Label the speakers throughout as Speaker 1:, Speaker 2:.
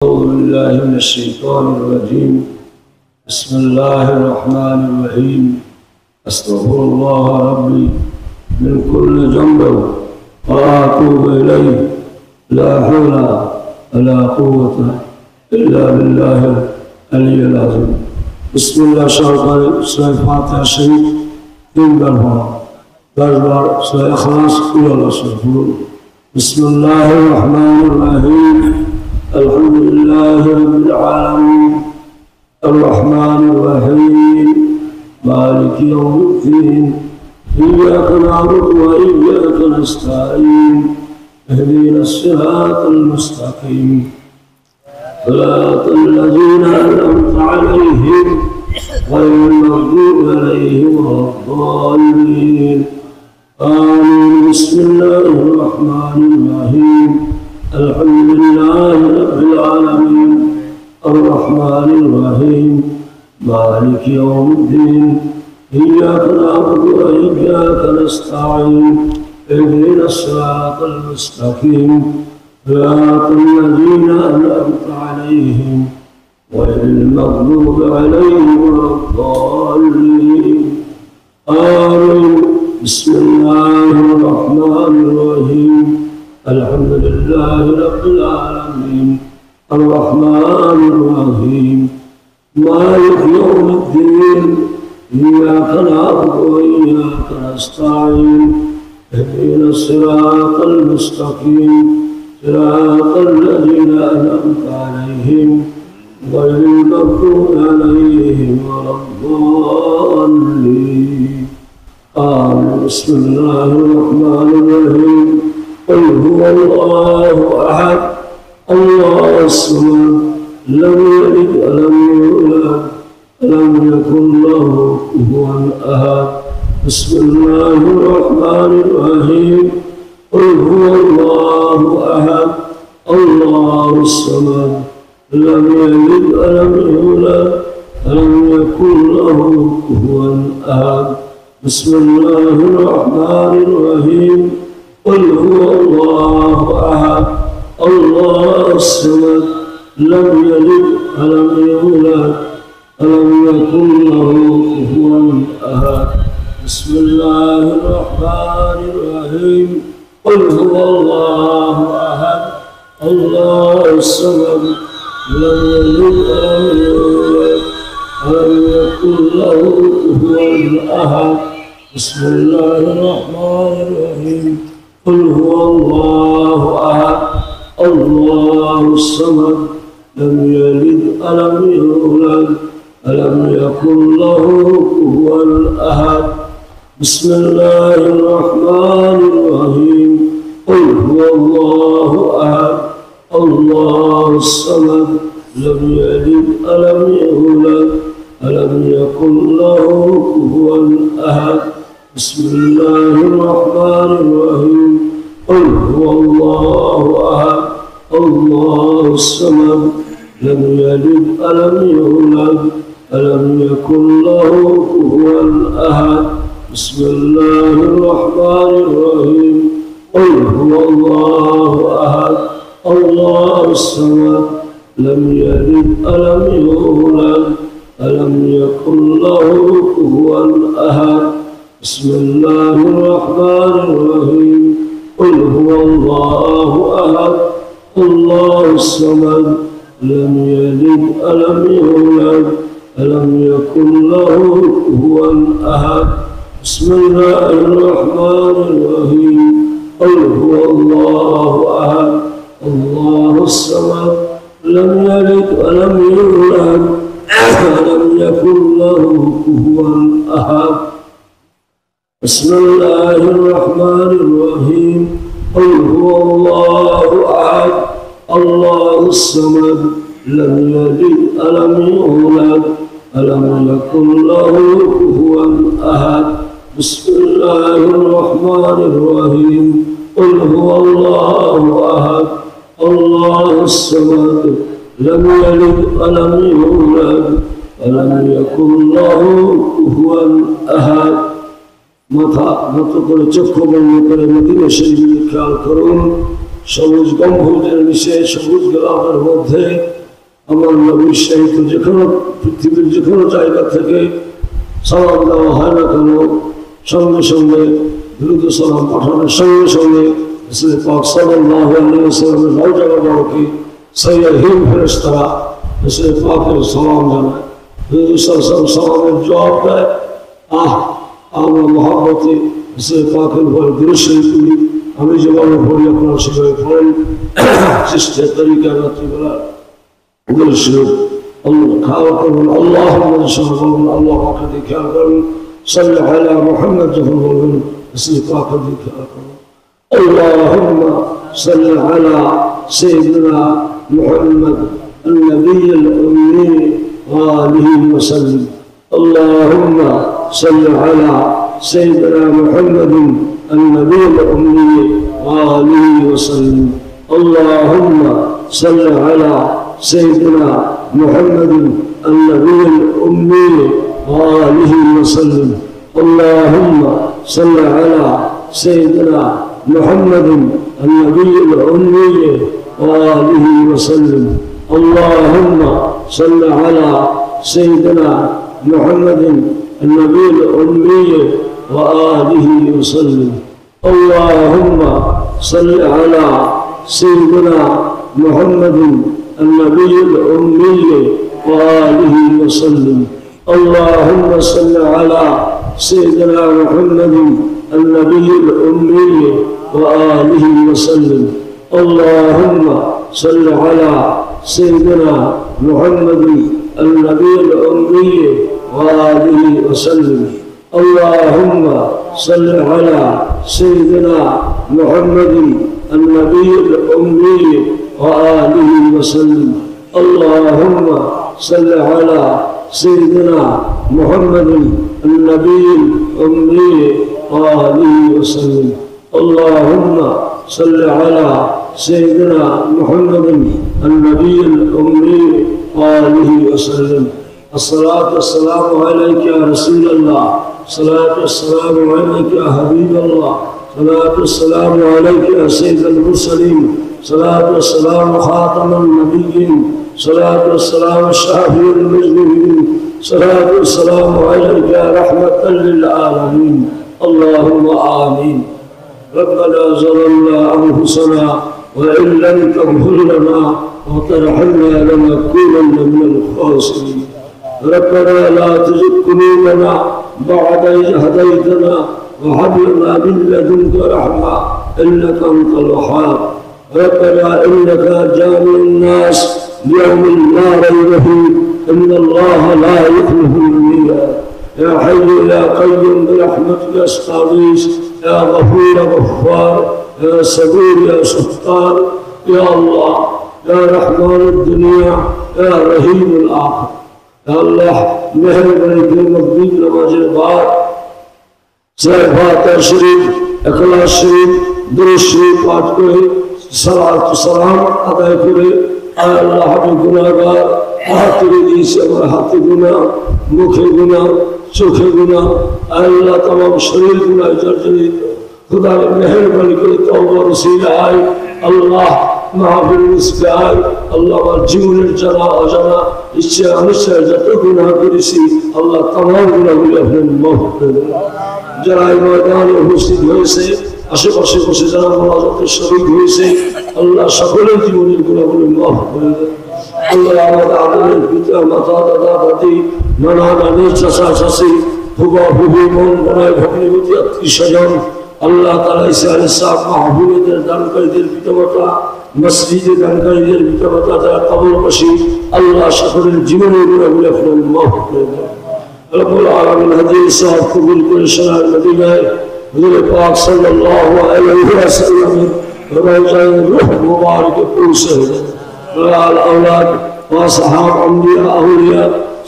Speaker 1: أعوذ بالله من الشيطان الرجيم. بسم الله الرحمن الرحيم. أستغفر الله ربي من كل ذنب وأتوب إليه. لا حول ولا قوة إلا بالله العلي العظيم. بسم الله الرحمن الرحيم. سورة الفاتحة الشريف তিন বার পড়া, 10 বার সূরা ইখলাস পড়া। بسم الله الرحمن الرحيم. الحمد لله رب العالمين الرحمن الرحيم مالك يوم الدين إياك نعبد وإياك نستعين اهدنا الصراط المستقيم صراط الذين أنعمت عليهم غير المغضوب عليهم ولا الضالين آمين. بسم الله الرحمن الرحيم. الحمد لله رب العالمين الرحمن الرحيم مالك يوم الدين إياك نعبد وإياك نستعين اهدنا الصراط المستقيم صراط الذين أنعمت عليهم غير المغضوب عليهم ولا الضالين آمين. بسم الله الرحمن الرحيم. الحمد لله رب العالمين الرحمن الرحيم مالك يوم الدين إياك نعبد وإياك نستعين اهدنا الصراط المستقيم صراط الذين أنعمت عليهم غير المغضوب عليهم ولا الضالين آمين. بسم الله الرحمن الرحيم. قل هو الله أحد الله الصمد لم يلد ولم يولد ولم يكن له كفوا أحد. بسم الله الرحمن الرحيم. قل هو الله أحد الله الصمد لم يلد ولم يولد ولم يكن له كفوا أحد. بسم الله الرحمن الرحيم. قل هو الله أحد الله الصمد لم يلد ولم يولد ولم يكن له كفوا أحد. بسم الله الرحمن الرحيم. قل هو الله أحد الله الصمد لم يلد ولم يولد ولم يكن له كفوا أحد. بسم الله الرحمن الرحيم. قل هو الله أحد الله الصمد لم يلد ولم يولد ولم يكن له كفوا أحد. بسم الله الرحمن الرحيم. قل هو الله أحد الله الصمد لم يلد ولم يولد ولم يكن له كفوا أحد. بسم الله الرحمن الرحيم. قل هو الله أحد الله الصمد لم يلد ولم يولد ولم يكن له كفوا أحد. بسم الله الرحمن الرحيم. قل هو الله أحد الله الصمد لم يلد ولم يولد ولم يكن له كفوا أحد. بسم الله الرحمن الرحيم. قل هو الله أحد الله الصمد لم يلد ولم يولد ولم يكن له كفوا أحد. بسم الله الرحمن الرحيم. قل هو الله أحد الله الصمد لم يلد ولم يولد ولم يكن له كفوا أحد. بسم الله الرحمن الرحيم. قل هو الله أحد الله الصمد لم يلد ولم يولد ولم يكن له كفوا أحد. بسم الله الرحمن الرحيم. قل هو الله أحد الله الصمد لم يلد ولم يولد ولم يكن له كفوا أحد. মাথা নত করে চক্ষু বন্ধ করে মদিনা শরীফে খেয়াল করুন। সবুজ গম্বুজের নিচে সবুজ গোলাপের মধ্যে আমার নবীর সহিত যেকোনো পৃথিবীর যেকোনো জায়গা থেকে সালাম দেওয়া হয় না কেন সঙ্গে সঙ্গে দ্রুত সালাম পাঠানোর সঙ্গে সঙ্গে পাক সাল্লাল্লাহু আলাইহি ওয়াসাল্লামের রওজা মুবারকে সাইয়্যিদ ফেরেশতারা পাকের সালাম জানায়, দ্রুত সালামের জবাব দেয়। আমরা মহব্বতে পাকের উপরে দুরূদ শরীফ পড়ি। আমি যেভাবে পড়ি আপনারা সেভাবে পড়েন। চেষ্টা তরিকা রাত্রিবেলা দুরূদ শরীফ খাওয়া করবেন, আল্লাহ বলবেন, আল্লাহ পাকে খেয়াল করবেন, সাল্লি আলা মুহাম্মদ যখন বলবেন পাকে খেয়াল করবেন। اللهم صل على سيدنا محمد النبي الأمي وآله وسلم. اللهم صل على سيدنا محمد النبي الأمي وآله وسلم. اللهم صل على سيدنا محمد النبي الأمي وآله وسلم. اللهم صل على سيدنا محمد النبي الأمي وآله وسلم. اللهم صل على سيدنا محمد النبي الأمي وآله وسلم. اللهم صل على سيدنا محمد النبي الأمي وآله وسلم. اللهم صل على سيدنا محمد النبي الأمي وآله وسلم. اللهم صل على سيدنا محمد النبي الأمي وآله وسلم. اللهم صل على سيدنا محمد النبي الأمي وآله وسلم. اللهم صل على سيدنا محمد النبي الأمي وآله وسلم. اللهم صل على سيدنا محمد النبي الأمي وآله وسلم. الصلاة والسلام عليك يا رسول الله، الصلاة والسلام عليك يا حبيب الله، الصلاة والسلام عليك يا سيد المرسلين، الصلاة والسلام خاتم النبيين، الصلاة والسلام شافي المذنبين، الصلاة والسلام عليك يا رحمة للعالمين. اللهم آمين. ربنا ظلمنا أنفسنا وإن لم تغفر لنا وترحمنا لنكونن من الخاسرين. ربنا لا تزغ قلوبنا بعد إذ هديتنا وهب لنا من لدنك رحمة إنك أنت الوهاب. ربنا إنك جامع الناس ليوم لا ريب فيه إن الله لا يخلف الميعاد. يا حي يا قيوم برحمتك أستغيث، يا غفور غفار، يا صبور يا ستار، يا الله يا رحمن الدنيا يا رحيم الآخرة. يا الله مهرباني کے مقبول نماز بعد سورہ فاتحہ شریف، اخلاص شریف، درود شریف پاٹ کرے، صلوات و سلام ادا کرے۔ اے اللہ ہم گناہگار تیرے دی سے ہمارا ہاتھ گناہ، مکھ گناہ، چوکھے گناہ، اے اللہ تمام شریر گناہ جرجری خدا نے مہربانی کرے توبہ رسول آئے اللہ محافل رسول آئے اللہ জীবনের জানা অজানা ইচ্ছে অনিচ্ছে যত গুনাহ করেছি আল্লাহ तमाम গুনাহগুলো আপনি মাফ করে দেন। যারা এই ময়দানে উপস্থিত হয়েছে, আশেপাশে বসে যারা মোনাজাতে শরীক হয়েছে, আল্লাহ সকলের জীবনের গুনাহগুলো মাফ করে দেন। আল্লাহ আমাদের আদরের পিতা মাতা দাদা দাদি নানা নানি চাচা চাচি ফুবা ফুবি বোন বোনাই ভগ্নিপতি আত্মীয় স্বজন আল্লাহ তাআলা ঈসা আলাইহিস সালাম মাহবুবদের দানকারীদের পিতামাতা, মসজিদে দানকারীদের পিতামাতা যারা কবরবাসী আল্লাহ সকলের জীবনের গুনাহগুলো আপনি মাফ করে দেন। রব্বুল আলামিন হাদিস সওয়াব কবুল করে সোনার মদিনায় হুজুর পাক সাল্লাল্লাহু আলাইহি ওয়াসাল্লাম রওজায়ে রূহ মুবারকে পৌঁছে দেন। আল আওলাদ ওয়া সাহাব আম্বিয়া আউলিয়া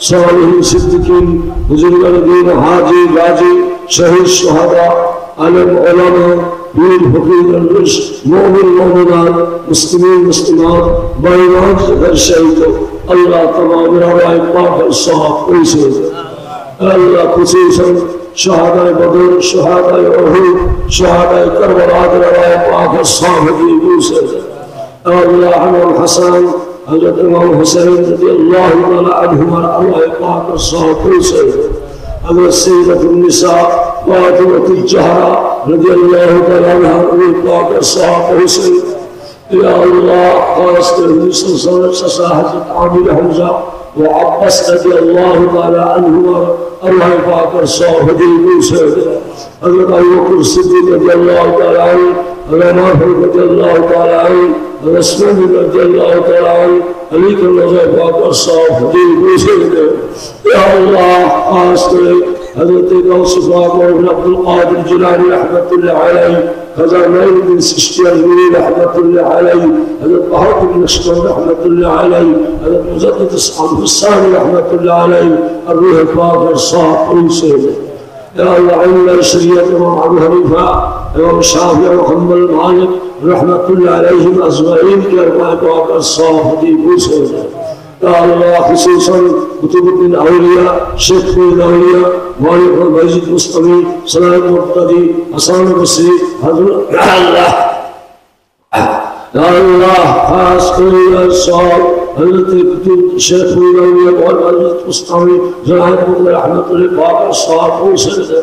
Speaker 1: সালিহিন সিদ্দিকিন হুজুরগণ দিন হাজী গাজী শহীদ শুহাদা আলেম ওলামা পীর ফকির দরবেশ মুমিন মুমিনাত মুসলিম মুসলিমাত বাইমান যাদের শহীদ আল্লাহ तमाम রায় পাক সওয়াব পৌঁছে দেন। আল্লাহ খুশিশন शहादाए बदर, शहादाए उहद, शहादाए करबला दरवाए पाक साहबी से अल्लाह इमाम हसन हजरत इमाम हुसैन रज़ियल्लाहु तआला अन्हुमा अल्लाह पाक साहबी से हजरत सैयदतुन निसा फातिमा ज़हरा रज़ियल्लाहु तआला अन्हा पाक साहबी से या अल्लाह खास कर ससा हजरत आमिर हमजा व अब्बास रज़ियल्लाहु तआला अन्हुमा अल्लाह पाक साहबी से हजरत अबू बकर सिद्दीक़ रज़ियल्लाहु तआला अन्हु उमर रज़ियल्लाहु तआला अन्हु उस्मान रज़ियल्लाहु तआला अन्हु अली के नज़र पाक साहबी से या अल्लाह खास कर हजरत गौस पाक और अब्दुल कादिर जिलानी रहमतुल्लाह अलैहि खजा नईमुद्दीन चिश्ती अजमेरी रहमतुल्लाह अलैहि हजरत बहाउद्दीन नक्शबंदी रहमतुल्लाह अलैहि हजरत मुजद्दिद हुसैन रहमतुल्लाह अलैहि रूह पाक साहब से या अल्लाह इल्ला शरीयत इमाम अबू हनीफा इमाम शाफी और हम्बल मालिक रहमतुल्लाह अलैहिम अजमईन के अरबाए पाक साहब से अल्लाह खुसूसन कुतुबुद्दीन औलिया शेखुल औलिया मौलिक मजीद मुस्तमी सलाह मुर्तदी हसन बसरी हजरत अल्लाह खास कर साहब हजरत कुतुब शेखुल औलिया मौलिक मजीद मुस्तमी सलाह मुर्तदी रहमतुल्लाह पाक साहब से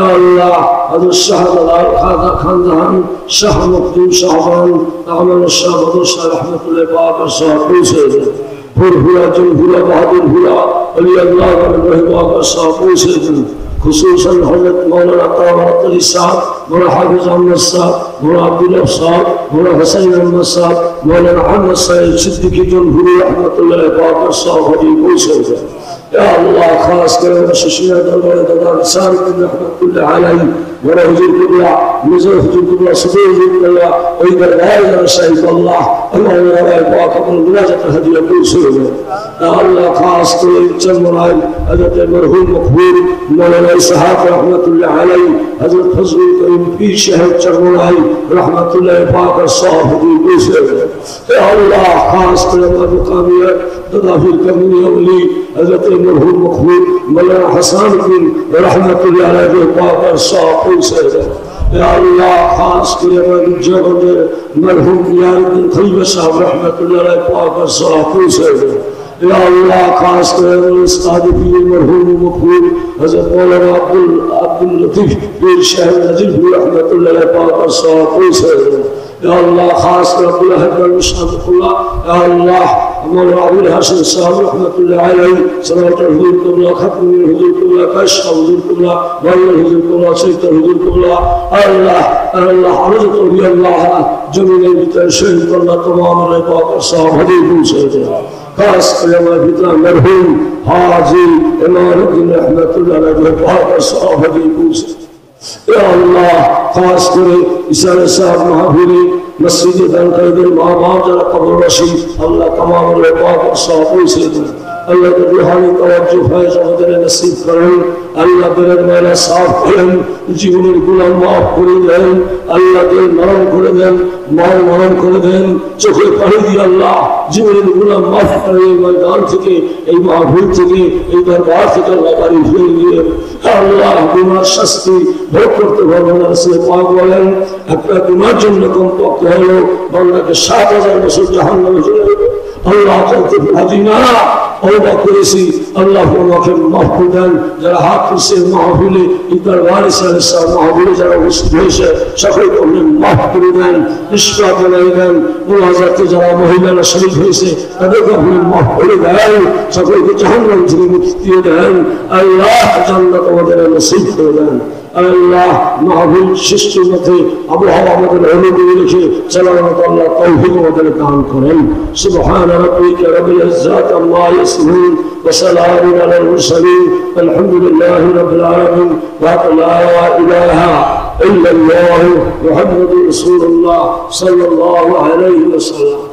Speaker 1: अल्लाह हजरत शाहजलाल खानदान शाह मखदूम शाहबान अमन शाह बदर शाह रहमतुल्लाह पाक साहब से हुआ जो हुआ बहादुर हुआ अली अल्लाह का साहब से खुसूसन हजरत मौलाना ताबरत अली साहब मौलाना हाफिज अहमद साहब मौलाना अब्दुल्लाह साहब मौलाना हसन अहमद साहब मौलाना अहमद सईद सिद्दीकी जो हुआ रहमतुल्लाह पाक साहब हबीब से या अल्लाह खास कर शशिया दरबार दादा निसार बिन रहमतुल्लाह अलैहि वरा हुजूर किबला नजर हुजूर किबला सदर हुजूर किबला ओई दरबार शाहीद अल्लाह अल्लाह ने पाक अपनी मुनाजात हदिया पेश हो या अल्लाह खास कर चमराय हजरत मरहूम मकबूल मौलाना इसहाक रहमतुल्लाह अलैहि हजरत फजलुल करीम पीर शहर चमराय रहमतुल्लाह पाक साहब पेश हो या अल्लाह खास कर मुकामिया दादा फिर कमीनी अवली हजरत मरहूम मकबूल मौलाना हसन बिन रहमतुल्लाह अलैहि पाक साहब से या अल्लाह खास कर जबंद मरहूम यारुद्दीन खलीफा साहब रहमतुल्लाह अलैहि पाक साहब से या अल्लाह खास कर उस्ताद पीर मरहूम मकबूल हजरत मौलाना अब्दुल लतीफ पीर शहर नजीब रहमतुल्लाह अलैहि पाक साहब से या अल्लाह खास कर अब्दुल हकम शाहकुल्लाह या अल्लाह मौलाना अबुल हसन साहब रहमतुल्लाह अलैहि सलावत हुजूर कुल्ला खत्म हुजूर कुल्ला कश हुजूर कुल्ला मौलाना हुजूर कुल्ला सैयद हुजूर कुल्ला अल्लाह अल्लाह हजरत अली अल्लाह जमीन भीतर शहीद अल्लाह तमाम रे पाक साहब हबीब से खास कर बिता मरहूम हाजी इमामुद्दीन रहमतुल्लाह अलैहि पाक साहब हबीब से या अल्लाह खास करे इशारे साहब महावीरी मस्जिद दरगाह मामा जरा कब्र रशीद अल्लाह तमाम लोग पाक साहब से अल्लाह के रूहानी तवज्जो फैज़ अदर नसीब करें अल्लाह दिल मेरा साफ करें जीवन गुनाह माफ कर दें अल्लाह दिल नरम कर दें माल नरम कर दें चोखे पानी दी अल्लाह जीवन गुनाह माफ करे मैदान থেকে এই মাহফিল থেকে এই দরবার থেকে আল্লাহ বাড়ি ফিরে দিয়ে আল্লাহ গুনাহ শাস্তি ভোগ করতে পারবেন রাসূল পাক বলেন একটা গুনার জন্য কমপক্ষে হলো বান্দাকে 7000 বছর জাহান্নামে চলে যাবে আল্লাহ বলতে রাজি না तौबा करेছি আল্লাহ আমাকে মাফ করে দেন যারা হাত তুলছে মাহফিলে এই দরবারে সাহেব মাহফিলে যারা উপস্থিত হয়েছে সকলকে আপনি মাফ করে দেন ইশফা করে দেন মুনাজাতে যারা মহিলারা শরীক হয়েছে তাদেরকে আপনি মাফ করে দেন সকলকে জাহান্নাম থেকে মুক্তি দিয়ে দেন আল্লাহ জান্নাত আমাদের নসিব করে দেন আল্লাহ মাহফিল সৃষ্টির মধ্যে আবহাওয়া আমাদের অনুকূলে রেখে সালামত আল্লাহ তৌফিক আমাদের দান করেন সুবহান রাব্বিকা রাব্বিল ইজ্জাতি আম্মা ইয়াসিফুন ওয়া সালামুন আলাল মুরসালিন আলহামদুলিল্লাহি রাব্বিল আলামিন ওয়া লা ইলাহা ইল্লাল্লাহ মুহাম্মাদুর রাসূলুল্লাহ সাল্লাল্লাহু আলাইহি ওয়াসাল্লাম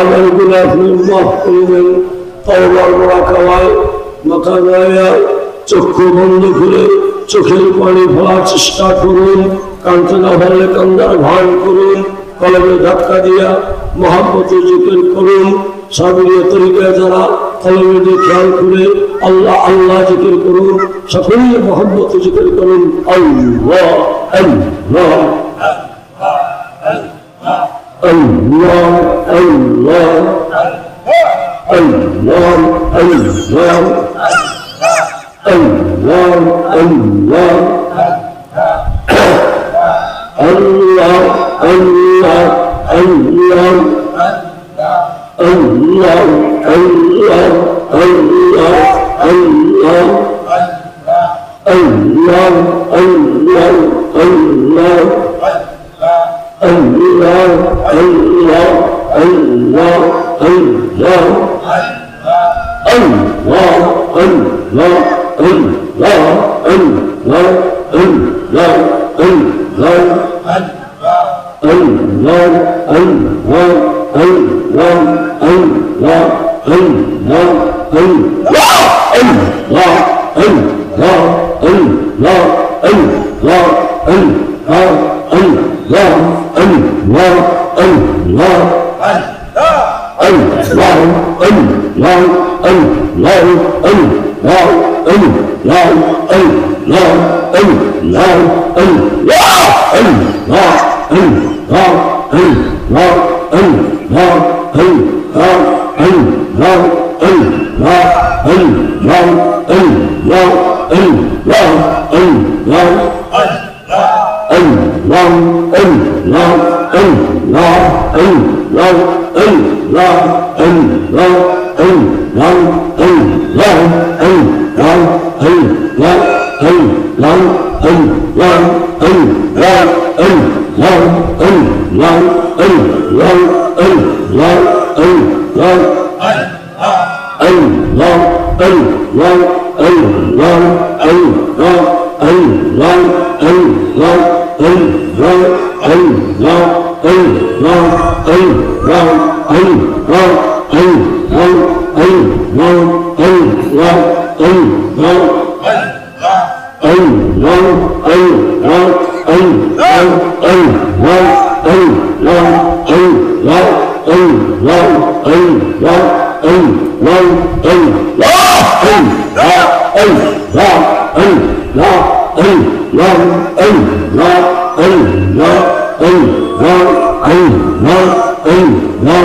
Speaker 1: আমার গুনাহ আপনি মাফ করে দেন। তওবার বড়া খাওয়ায় মাথা নাড়িয়া চক্ষু বন্ধ করে চোখের পানি ফেলার চেষ্টা করুন। কানতে না পারলে কান্দার ভান করুন। কলমে ধাক্কা দিয়া মহাব্বতে জিকির করুন। সাবিরিয়া তরিকায় যারা কলমে দিয়ে খেয়াল করে আল্লাহ আল্লাহ জিকির করুন। সকলেই মহাব্বতে জিকির করুন। আল্লাহ আল্লাহ আল্লাহ আল্লাহ আল্লাহ আল্লাহ Allah, Allah, Allah, Allah, Allah, Allah, Allah, Allah, Allah, Allah, Allah, Allah, Allah, Allah, Allah, Allah, Allah,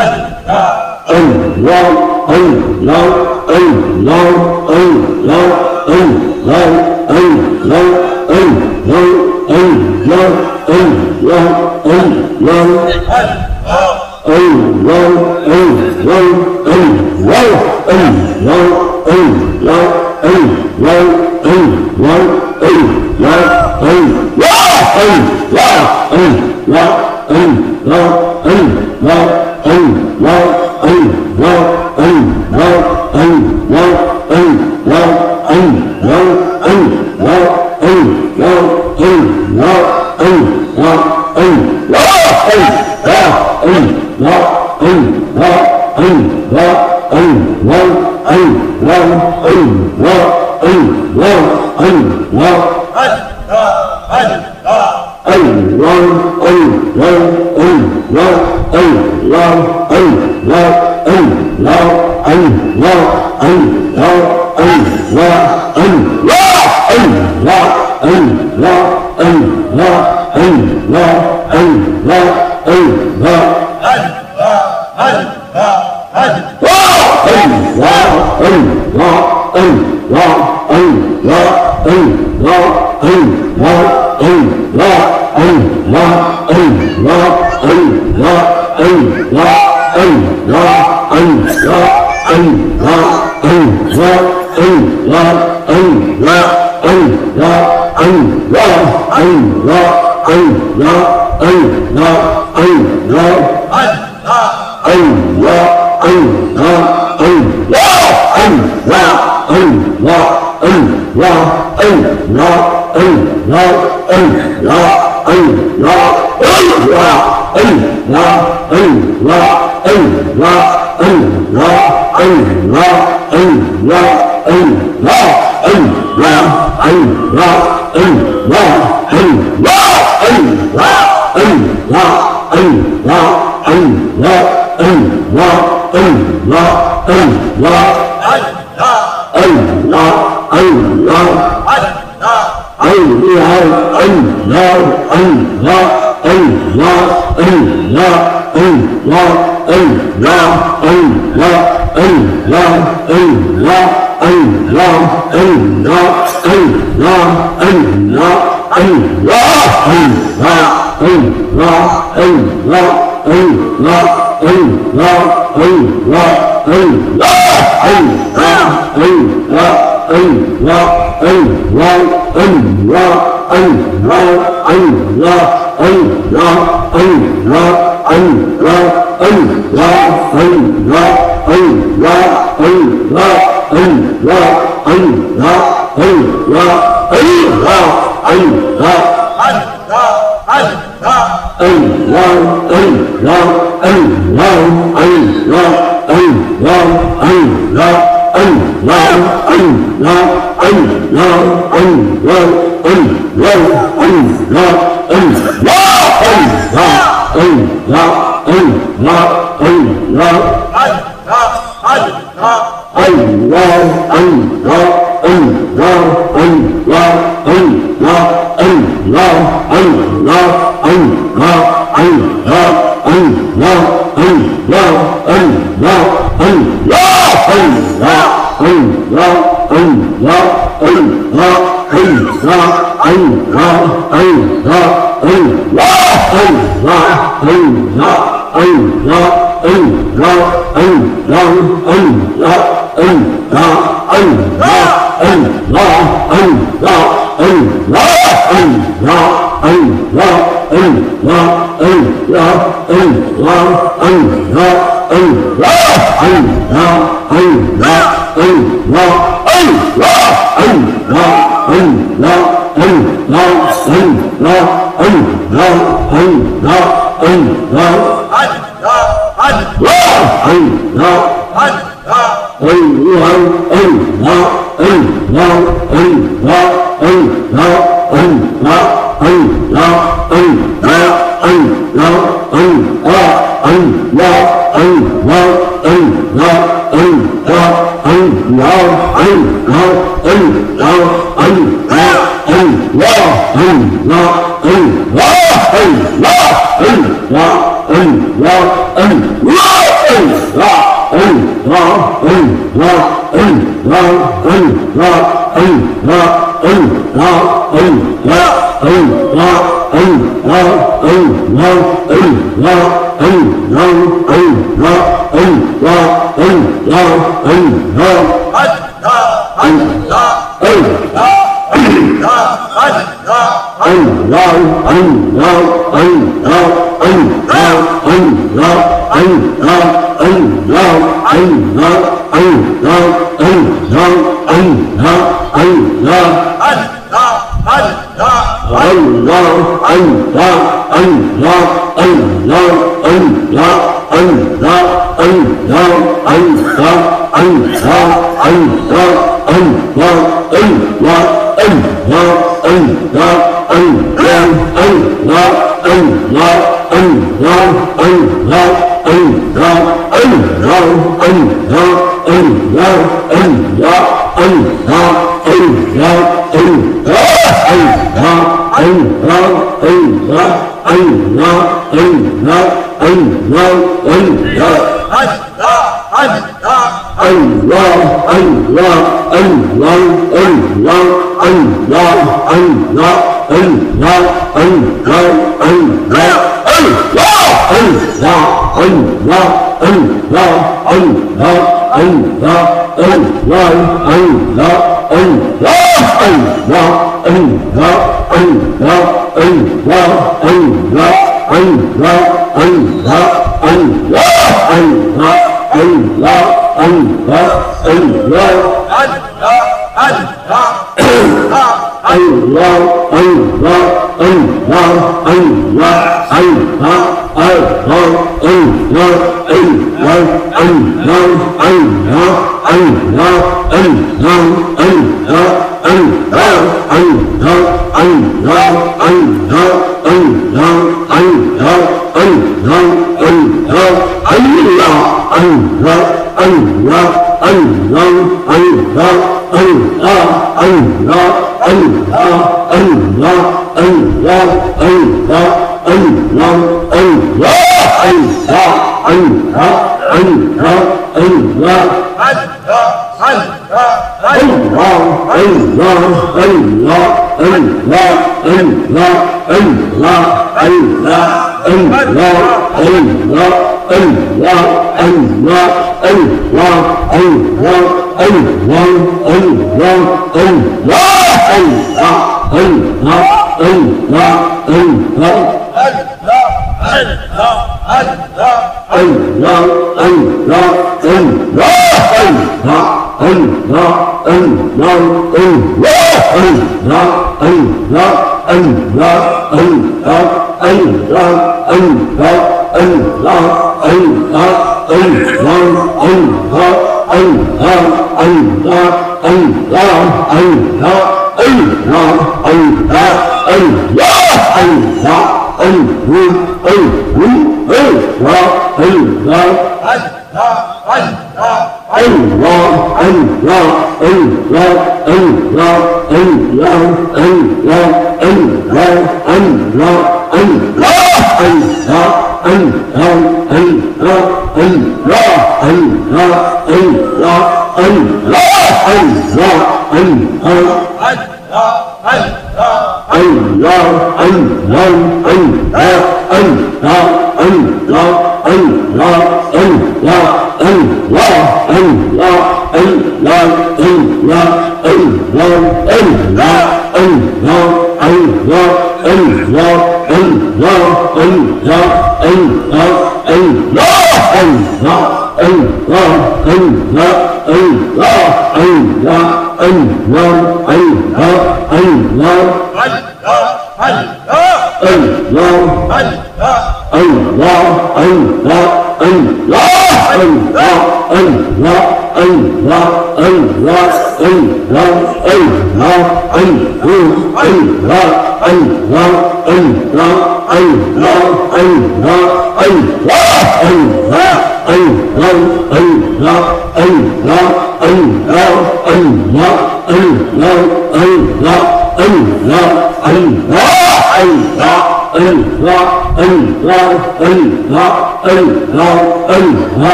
Speaker 1: Allah. Allah, Allah, Allah, Allah, Allah, Allah, Allah, Allah, Allah,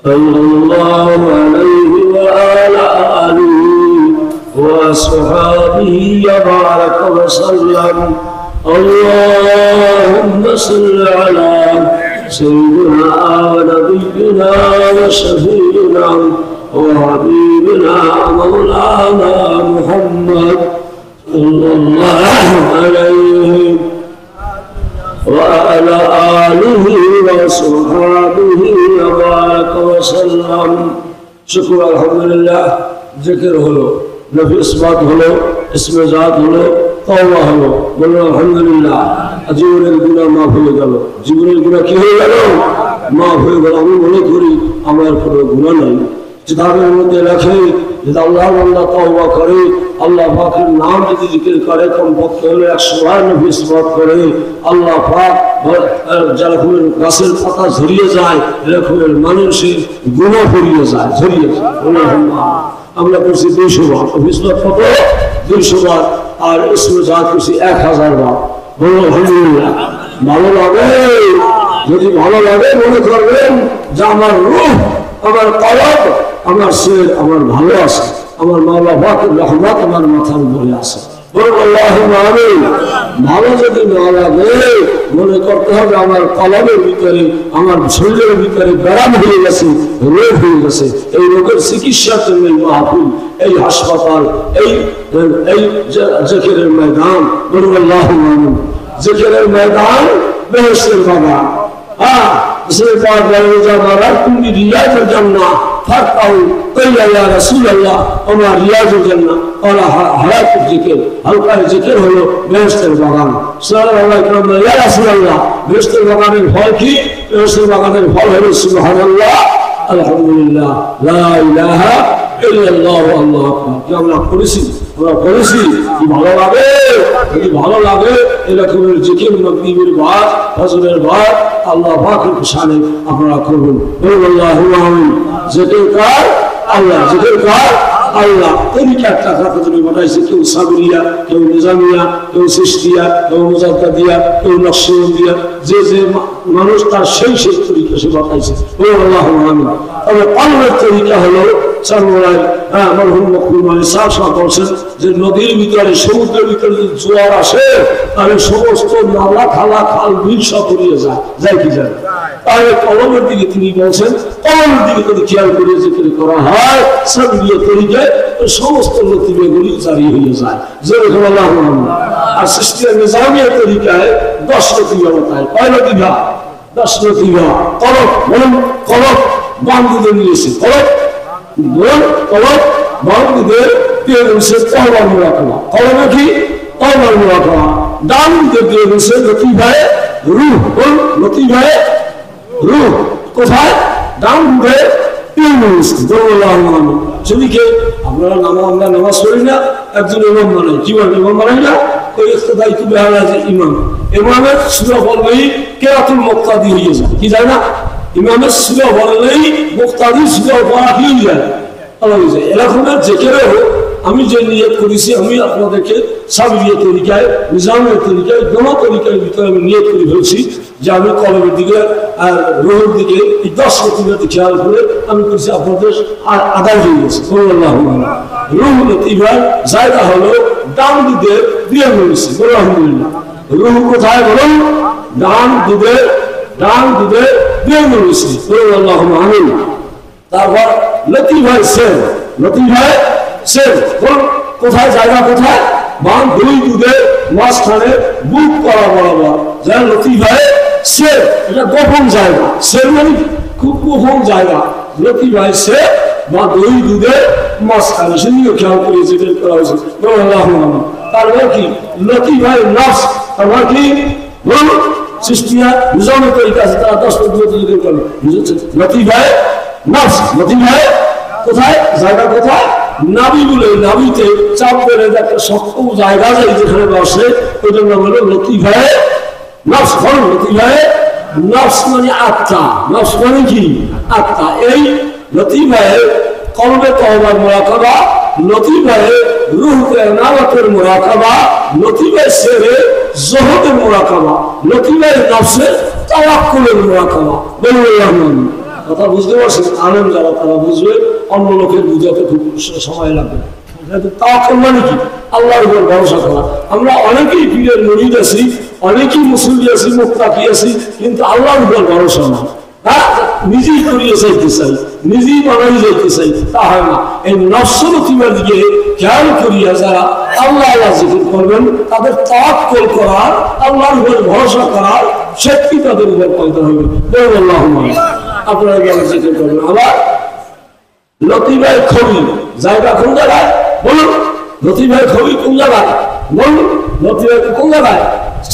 Speaker 1: صلى الله عليه وعلى آله وأصحابه وبارك وسلم. اللهم صل على سيدنا ونبينا وشفيعنا وحبيبنا مولانا محمد صلى الله عليه وعلى آله وصحبه وبارك وسلم. शुक्र अल्हम्दुलिल्लाह. जिक्र हलो, नफी इस्बात हलो, इसमें जात हलो, तौबा हलो, बोलो अल्हम्दुलिल्लाह. জীবনের গুনাহ মাফ হয়ে গেল, জীবনের গুনাহ কি হয়ে গেল? মাফ হয়ে গেল। আমি মনে করি আমার কোনো গুনাহ নাই। কিতাবের মধ্যে লেখে যে আল্লাহ বান্দা তওবা করে, আল্লাহ পাকের নাম যদি জিকির করে, কমপক্ষে হলে 100 বার নফি ইসবাত করে, আল্লাহ পাক যেরকম গাছের পাতা ঝরিয়ে যায় এরকম মানুষের গুনাহ পড়িয়ে যায়, ঝরিয়ে যায়। আমরা করছি 200 বার নফি ইসবাত, কত? 200 বার। আর ইসমে জাত করছি 1000 বার। বলো আলহামদুলিল্লাহ। ভালো লাগে? যদি ভালো লাগে মনে করবেন যে আমার রূহ, আমার কলব, আমার শরীর আমার ভালো আছে, আমার মাওলা পাকের রহমত আমার মাথার উপরে আছে। আল্লাহুম্মা আমিন। ভালো যদি না লাগে মনে করতে হবে আমার কলবের ভিতরে, আমার শরীরের ভিতরে ব্যারাম হয়ে গেছে, রোগ হয়ে গেছে। এই রোগের চিকিৎসার জন্য এই মাহফিল, এই হাসপাতাল, এই জিকিরের ময়দান। বলুন আল্লাহুম্মা আমিন। জিকিরের ময়দান বেহেশতের বাগান। इसलिए बात करें जब तुम भी रियाज जन्ना फरकाऊ कई या रसूल अल्लाह और रियाज जन्ना और हलाक जिक्र हल्का जिक्र हलो बेहस्तर बागान सल्लल्लाहु अलैहि वसल्लम या रसूल अल्लाह बेहस्तर बागाনের ফল কি? বেহেশতের বাগানের ফল হলো সুবহানাল্লাহ, আলহামদুলিল্লাহ, লা ইলাহা ইল্লাল্লাহ, আল্লাহু আকবার। কি আমরা করেছি? আমরা করেছি। কি ভালো লাগে? যদি ভালো লাগে এরকমের জিকির মাগরিবের বাদ, ফজরের বাদ আল্লাহ পাকের শানে আপনারা করবেন। আল্লাহুম্মা আমিন। জিকির কার? আল্লাহ। জিকির কার? আল্লাহ। তরিকা একটা কাজে বানাইছে, কেউ সাবরিয়া, কেউ নিজামিয়া, কেউ সিস্তিয়া, কেউ মুজাদ্দাদিয়া, কেউ নকশবন্দিয়া। যে যে মানুষ তার সেই সেই তরিকা সে বানাইছে। আল্লাহুম্মা আমিন। তবে পালনের তরিকা হলো সর্বরাই মরহুম মকবুল আলী সাহেব বলছেন যে নদীর ভিতরে, সমুদ্রের ভিতরে যদি জোয়ার আসে তাহলে সমস্ত নালা, খালা, খাল, বিল সব উড়িয়ে যায়, যায় কি যায়? তাহলে কলমের দিকে তিনি বলছেন, কলমের দিকে যদি খেয়াল করে জিকির করা হয় সাবরিয়া তরিকায় সমস্ত লতিফাগুলি জারি হয়ে যায়। যেরকম আল্লাহুম্মা আমিন। আর সিস্তিয়া নিজামিয়া তরিকায় 10 লতিফা বাতায়। কয় লতিফা? 10 লতিফা। কলম, বলুন কলম বান্ধুদের নিয়েছে, কলম কলম বান্ধুদের দিয়ে বলছে তওবার মুরাকাবা। কলমে কি? তওবার মুরাকাবা। ডান দিয়ে বলছে লতিফায়ে রূহ। বলুন লতিফায়ে রূহ কোথায়? ডান দিয়ে সেদিকে আপনারা আমরা নামাজ পড়ি না, একজন ইমাম বানাই। কি বলেন? ইমাম বানাই না? ওই দায়িত্ব বেহাল আছে ইমাম। ইমামের সূরা বললেই কিরাতুল মুক্তাদি হয়ে যায়। কি যায় না? ইমামের সূরা বললেই মুক্তাদি সূরা পড়া কি হয়ে যায়? আল্লাহ হয়ে যায়। এরকমের জিকিরেও আমি যে নিয়ত করেছি, আমি আপনাদেরকে সাবরিয়া তরিকায়, নিজামের তরিকায়, দোনো তরিকার ভিতরে আমি নিয়ত করে ফেলছি যে আমি কলমের দিকে আর রোহের দিকে এই 10 লতিফাতে খেয়াল করে আমি করছি আপনাদের আদায় হয়ে গেছে। রুহ লতিফার জায়গা হলো ডান দিকে দিয়ে রয়েছে। আলহামদুলিল্লাহ। রুহ কোথায়? বলুন ডান দিকে দিয়ে রয়েছে। আল্লাহুম্মা আমিন। তারপর লতিফায় সের, লতিফায় সের কোথায়? জায়গা কোথায়? বাম দুই দুধের মাঝখানে বুক করা বরাবর যা লতিফায় সের। এটা গোপন জায়গা। সের মানে খুব গোপন জায়গা। লতিফায় সের বা দুই দুধের মাঝখানে, সেদিকে খেয়াল করে জিকির করা হয়েছে। আল্লাহুম্মা আমিন। তারপর কি? লতিফায় নফস। তারপর কি? সৃষ্টিয়া নিজামের তরিকা আছে, তারা 10 লতিফা জিকির করে। লতিফায় নফস। লতিফায় কোথায়? জায়গা কোথায়? নাভি বলে, নাভিতে চাপ করে একটা শক্ত জায়গা যায় যেখানে বসে, ওইটার নাম হলো লতিফায়ে নফস। লতিফায়ে নফস মানে আত্মা। নফস মানে কি? আত্মা। এই লতিফায়ে কলবে তওবার মুরাকাবা, লতিফায়ে রূহকে নামাতের মুরাকাবা, লতিফায়ে সেরে জহদের মুরাকাবা, লতিফায়ে নফসে তাওয়াক্কুলের মুরাকাবা। বলুন কথা বুঝতে পারছেন? আলেম যারা তারা বুঝবে, অন্য লোকের বুঝাতে খুব সময় লাগবে। তাওয়াক্কুল মানে কি? আল্লাহর উপর ভরসা করা। আমরা অনেকেই পীরের মুরিদ আছি, অনেকেই মুসল্লি আছি, মুত্তাকি আছি, কিন্তু আল্লাহর উপর ভরসা না। হ্যাঁ, নিজেই করিয়ে চাইতে চাই, নিজেই বানাই যাইতে চাই, তা হয় না। এই নফসরতিমার দিকে খেয়াল করিয়া যারা আল্লাহ আল্লাহ জিকির করবেন, তাদের তাওয়াক্কুল করার, আল্লাহর উপর ভরসা করার শক্তি তাদের উপর পয়দা হবে। আপনারা জিকির করবেন। আবার লতিফ ভাই খবি জায়গা কোন জায়গায় বলুন? লতিফ ভাই খবি কোন জায়গায় বলুন? লতিফ ভাই কোন জায়গায়?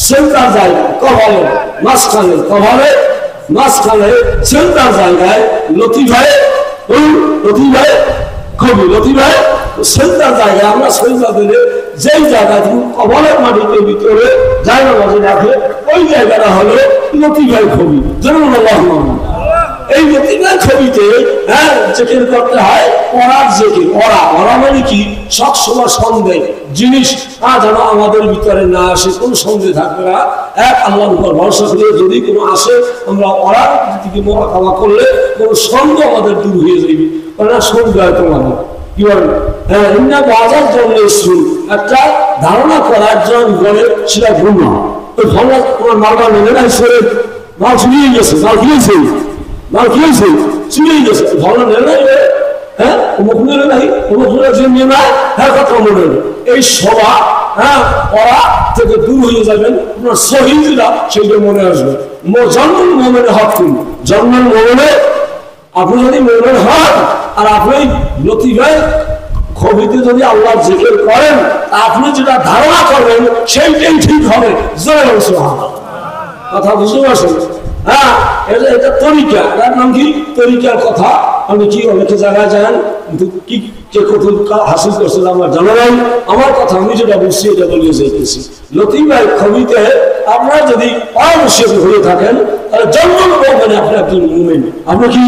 Speaker 1: সেন্টার জায়গা, কভারের মাঝখানে, কভারের মাঝখানে সেন্টার জায়গায় লতিফ ভাই বলুন। লতিফ ভাই খবি, লতিফ ভাই সেন্টার জায়গায় আমরা সেন্টার দিলে যেই জায়গায় কভারের মাটিতে ভিতরে জায়গা মাঝে রাখে, ওই জায়গাটা হলো লতিফ ভাই খবি। যেমন এই লতিফের ছবিতে জিকির করতে হয় ওরার জিকির। ওরা মানে কি? সবসময় সন্দেহ জিনিস যেন আমাদের ভিতরে না আসে, কোন সন্দেহ থাকবে না। এক আল্লাহর উপর ভরসা করে যদি কোনো আসে, আমরা ওরার দিকে মোকাবিলা করলে কোনো সন্দেহ আমাদের দূর হয়ে যাবে। ওরা সন্দেহ হয় তোমাদের কি বলেন? হ্যাঁ, ইন্না বাজার জন্য একটা ধারণা করার জন্য বলে সেটা ভুল না। ওই ভালো তোমার মালটা নেবে না, ঈশ্বরের মাল চুরিয়ে গেছে, মাল খেয়েছে, মাল খেয়েছে, চুরিয়ে গেছে, ভালো নেবে না। হ্যাঁ, অমুক নেবে নাই, অমুক যে নিয়ে নেয়, হ্যাঁ কথা মনে হবে। এই সভা ওরা থেকে দূর হয়ে যাবেন, আপনার শহীদরা সেইটা মনে আসবে। জন্মন মোমেনে হক করুন, জন্মন মোমেনে আপনি যদি মোমেন হন, আর আপনি লতিফায় খবিতে যদি আল্লাহর জিকির করেন, আপনি যেটা ধারণা করবেন সেইটাই ঠিক হবে। কথা বুঝতে পারছেন? হ্যাঁ, এটা তরিকা। এটার নাম কি? তরিকার কথা। আমি কি অনেকে জায়গায় যান, কিন্তু কি কে কত হাসিল করছিল আমার জানা নাই। আমার কথা আমি যেটা বুঝছি এটা বলিয়ে যাইতেছি। লতিফ ভাই খবিতে আপনারা যদি অবশ্যই হয়ে থাকেন, তাহলে জন্ম মানে আপনি একজন মুমিন। আপনি কি?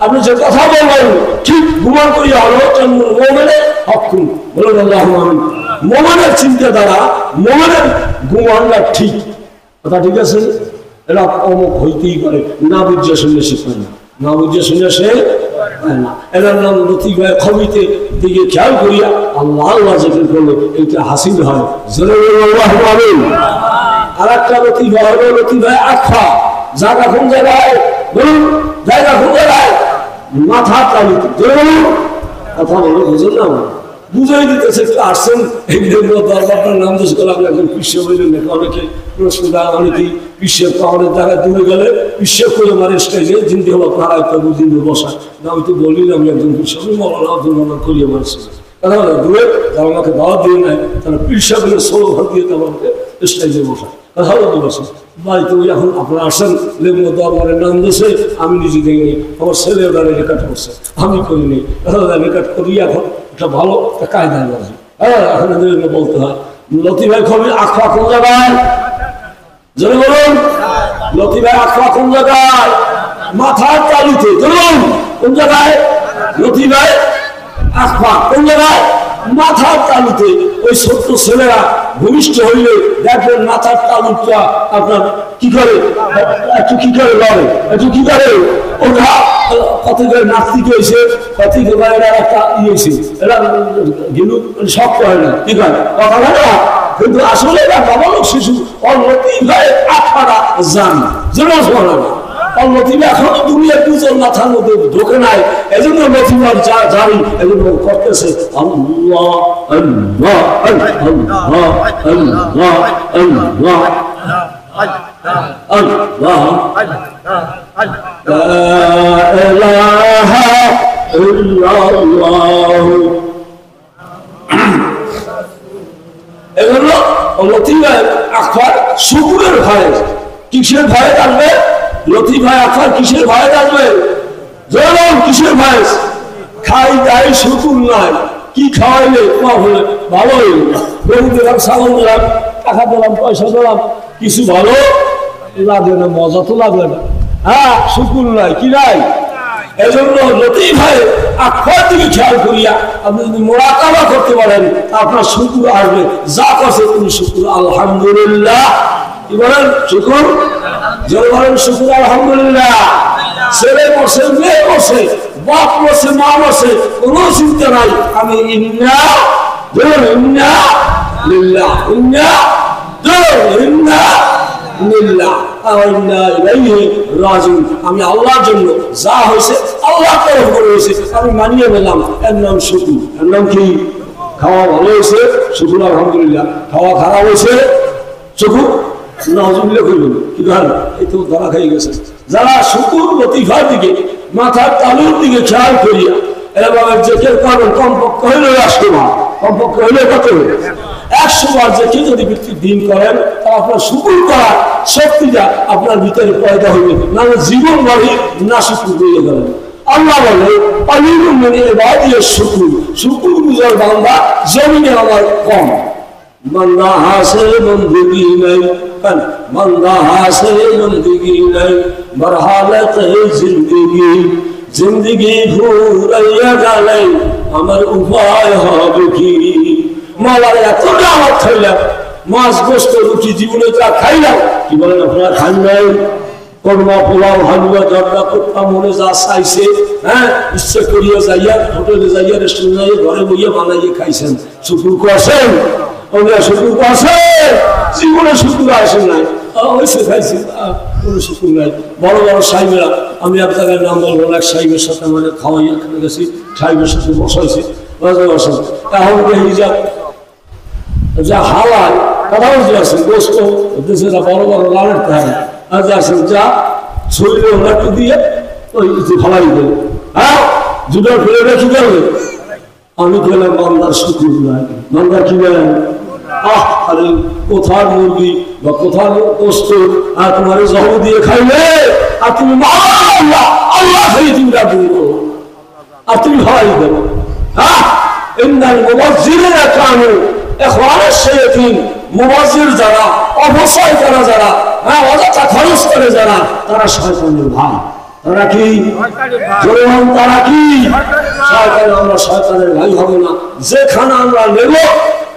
Speaker 1: আপনি যে কথা বলবেন ঠিক গুমান করিয়া হলো জন্ম মোমেনে হকুম বলুন আল্লাহ আমিন। মোমেনের চিন্তাধারা, মোমেনের গুমানটা ঠিক কথা, ঠিক আছে? এরা অমুক হইতেই পারে, না বুঝে শুনলে সে পারে না, না বুঝে শুনলে সে পারে না। এনার নাম লতিফ ভাই খবিতে দিকে খেয়াল করিয়া আল্লাহ আল্লাহ জিকির করলে এইটা হাসিল হয়। আর একটা লতিফ ভাই হলো লতিফ ভাই আখা। জায়গা কোন জায়গায় বলুন? জায়গা কোন জায়গায়? মাথা তালিতে। কথা বলো, বুঝুন না? বুঝাই দিতেছে, একটু আসছেন এই দরবারটার নাম দোষ করলাম, একজন বিশ্ব বললেন নাকি অনেকে প্রশ্ন দেয়, অনেকেই বিশ্বের পাহাড়ের জায়গায় দূরে গেলে বিশ্ব করে মারে স্টেজে জিন্দি হলো তারা একটা বুঝিয়ে বসা। না আমি তো বলি আমি একজন বিশ্ব মৌলানা করিয়ে মারছি। কথা বলে দূরে যারা আমাকে দাওয়াত দিয়ে নেয়, তারা পিসাবের ষোলো ঘর দিয়ে আমাকে স্টেজে বসা। কথা বলতে বসে বাড়িতে ওই এখন আপনারা আসেন লেবু দরবারের নাম দেশে, আমি নিজে দেখিনি, আমার ছেলে ওরা রেকর্ড করছে, আমি করিনি। কথা রেকর্ড করি এখন একটা ভালো একটা কায়দায় বাজি। হ্যাঁ, এখন বলতে হয়। লতিফ ভাই খবি আখড়া কোন জায়গায়? জোরে বলুন। লতিফ ভাই আখড়া কোন জায়গায়? মাথার তালুতে। ধরুন কোন জায়গায়? লতিফ ভাই আখড়া কোন জায়গায়? মাথার তালুতে। ওই ছোট্ট ছেলেরা ভূমিষ্ঠ হইলে দেখবেন মাথার তালুটা আপনার কি করে, একটু কি করে লড়ে, একটু কি করে ওটা কত করে নাস্তিক হয়েছে, কত এরা একটা ইয়েছে, এরা গেলু শক্ত হয় না, কি করে কথা হয় না। কিন্তু আসলে এটা বাবালক শিশু লতিফ ভাই আখড়া জান যেন শোনা না। লতিফ এখনো দুনিয়ার দুজন মাথার মধ্যে ঢোকে নাই, এজন্য লতিফ জানি, এজন্য করতেছে আল্লাহ আল্লাহ আল্লাহ আল্লাহ আল্লাহ আল্লাহ লা ইলাহা ইল্লাল্লাহ। এজন্য লতিফ ভাই আখড়ার শুকুরের ভয়ে, কিসের ভয়ে থাকবে? লতিফ ভাই আখড়ার কিসের ভয়ে থাকবে? জনগণ কিসের ভয়ে? খাই দাই শুকুর নাই, কি খাওয়াইলে হলে ভালো হইল, গরু দিলাম, ছাগল দিলাম, টাকা দিলাম, পয়সা দিলাম, কিছু ভালো লাগবে না, মজা তো লাগবে না। হ্যাঁ, শুকুর নাই, কি নাই। এজন্য লতিফ ভাই আখড়ার দিকে খেয়াল করিয়া আপনি যদি মোরাকাবা করতে পারেন, আপনার শুকুর আসবে। যা করছে তুমি শুকুর আলহামদুলিল্লাহ, কি বলেন? শুকুর জোরে বলেন, শুকুর আলহামদুলিল্লাহ। ছেলে বসে, মেয়ে বসে, বাপ মরছে, মা মরছে, কোনো চিন্তা নাই। আমি ইন্না লিল্লাহ, ইন্না লিল্লাহ, আমি আল্লাহর জন্য যা হয়েছে আল্লাহ তরফ করে হয়েছে আমি মানিয়ে নিলাম। এর নাম শুকুর। এর নাম কি? খাওয়া ভালো হয়েছে শুকুর আলহামদুলিল্লাহ, খাওয়া খারাপ হয়েছে শুকুর নাউজুবিল্লাহ করবেন। কি ভালো, এই তো ধরা খাই গেছে। যারা শুকুর লতিফার দিকে, মাথার তালুর দিকে খেয়াল করিয়া এভাবে জেকের করবেন, কমপক্ষে হইলে 100 বার, কমপক্ষে হইলে কত 100 বার জেকে যদি ব্যক্তি দিন করেন, তা আপনার শুকুর করার শক্তিটা আপনার ভিতরে পয়দা হইবে, নাহলে জীবন বাড়ি না শুকুর হয়ে গেলেন। আল্লাহ বলে শুকুর, শুকুর গুজার বান্দা জমিনে আমার কম। बंदा हासिल बंदगी नहीं, बंदा हासिल बंदगी नहीं, मरहालत जिंदगी, जिंदगी भूरिया गले আমার উপায় হবে কি? মালার এত দাওয়াত খাইলাম, মাছ গোস্ত রুটি জীবনে যা খাইলাম, কি বলেন আপনারা খান নাই? কর্মা পোলাও হালুয়া জর্দা কোপ্তা মনে যা চাইছে, হ্যাঁ ইচ্ছে করিয়া যাইয়া হোটেলে যাইয়া রেস্টুরেন্ট যাইয়া ঘরে বইয়া বানাইয়ে খাইছেন। শুকুর করছেন? শুকুর করছে? জীবনে শুকুর আসেন নাই, খাইছি কোনো শুকুর নাই। বড় বড় সাহেবেরা, আমি এক জায়গায় নাম বলবো, এক সাহেবের সাথে মানে খাওয়াইয়া খেলে গেছি, সাহেবের সাথে বসাইছি, এখন হিজাব যা হাওয়ায় কথা বুঝতে পারছেন, গোস্ত দেশে যা বড় বড় লালের থাকে আর যাচ্ছেন, যা শরীরে ওনাকে দিয়ে ওই ফালাই দেবে, হ্যাঁ জুটার ফেলে রেখে দেবে। আমি খেলাম বান্দার শুকুর নাই, বান্দার কি বলেন? আরে কোথার মুরগি বা কোথার গোস্ত আর তোমার জব দিয়ে খাইলে, আর তুমি আল্লাহ আল্লাহ খাইয়ে তুমি রাখবো আর তুমি ভাই দেবো। হ্যাঁ ইন্নাল মুবাজ্জিরিনা কানু ইখওয়ানাশ শায়াতিন, মুবাজ্জির যারা, অপচয় করা যারা, হ্যাঁ অযথা খরচ করে যারা, তারা শয়তানের ভাই। তারা কি? তারা কি শয়তান? আমরা শয়তানের ভাই হব না। যে খানা আমরা নেব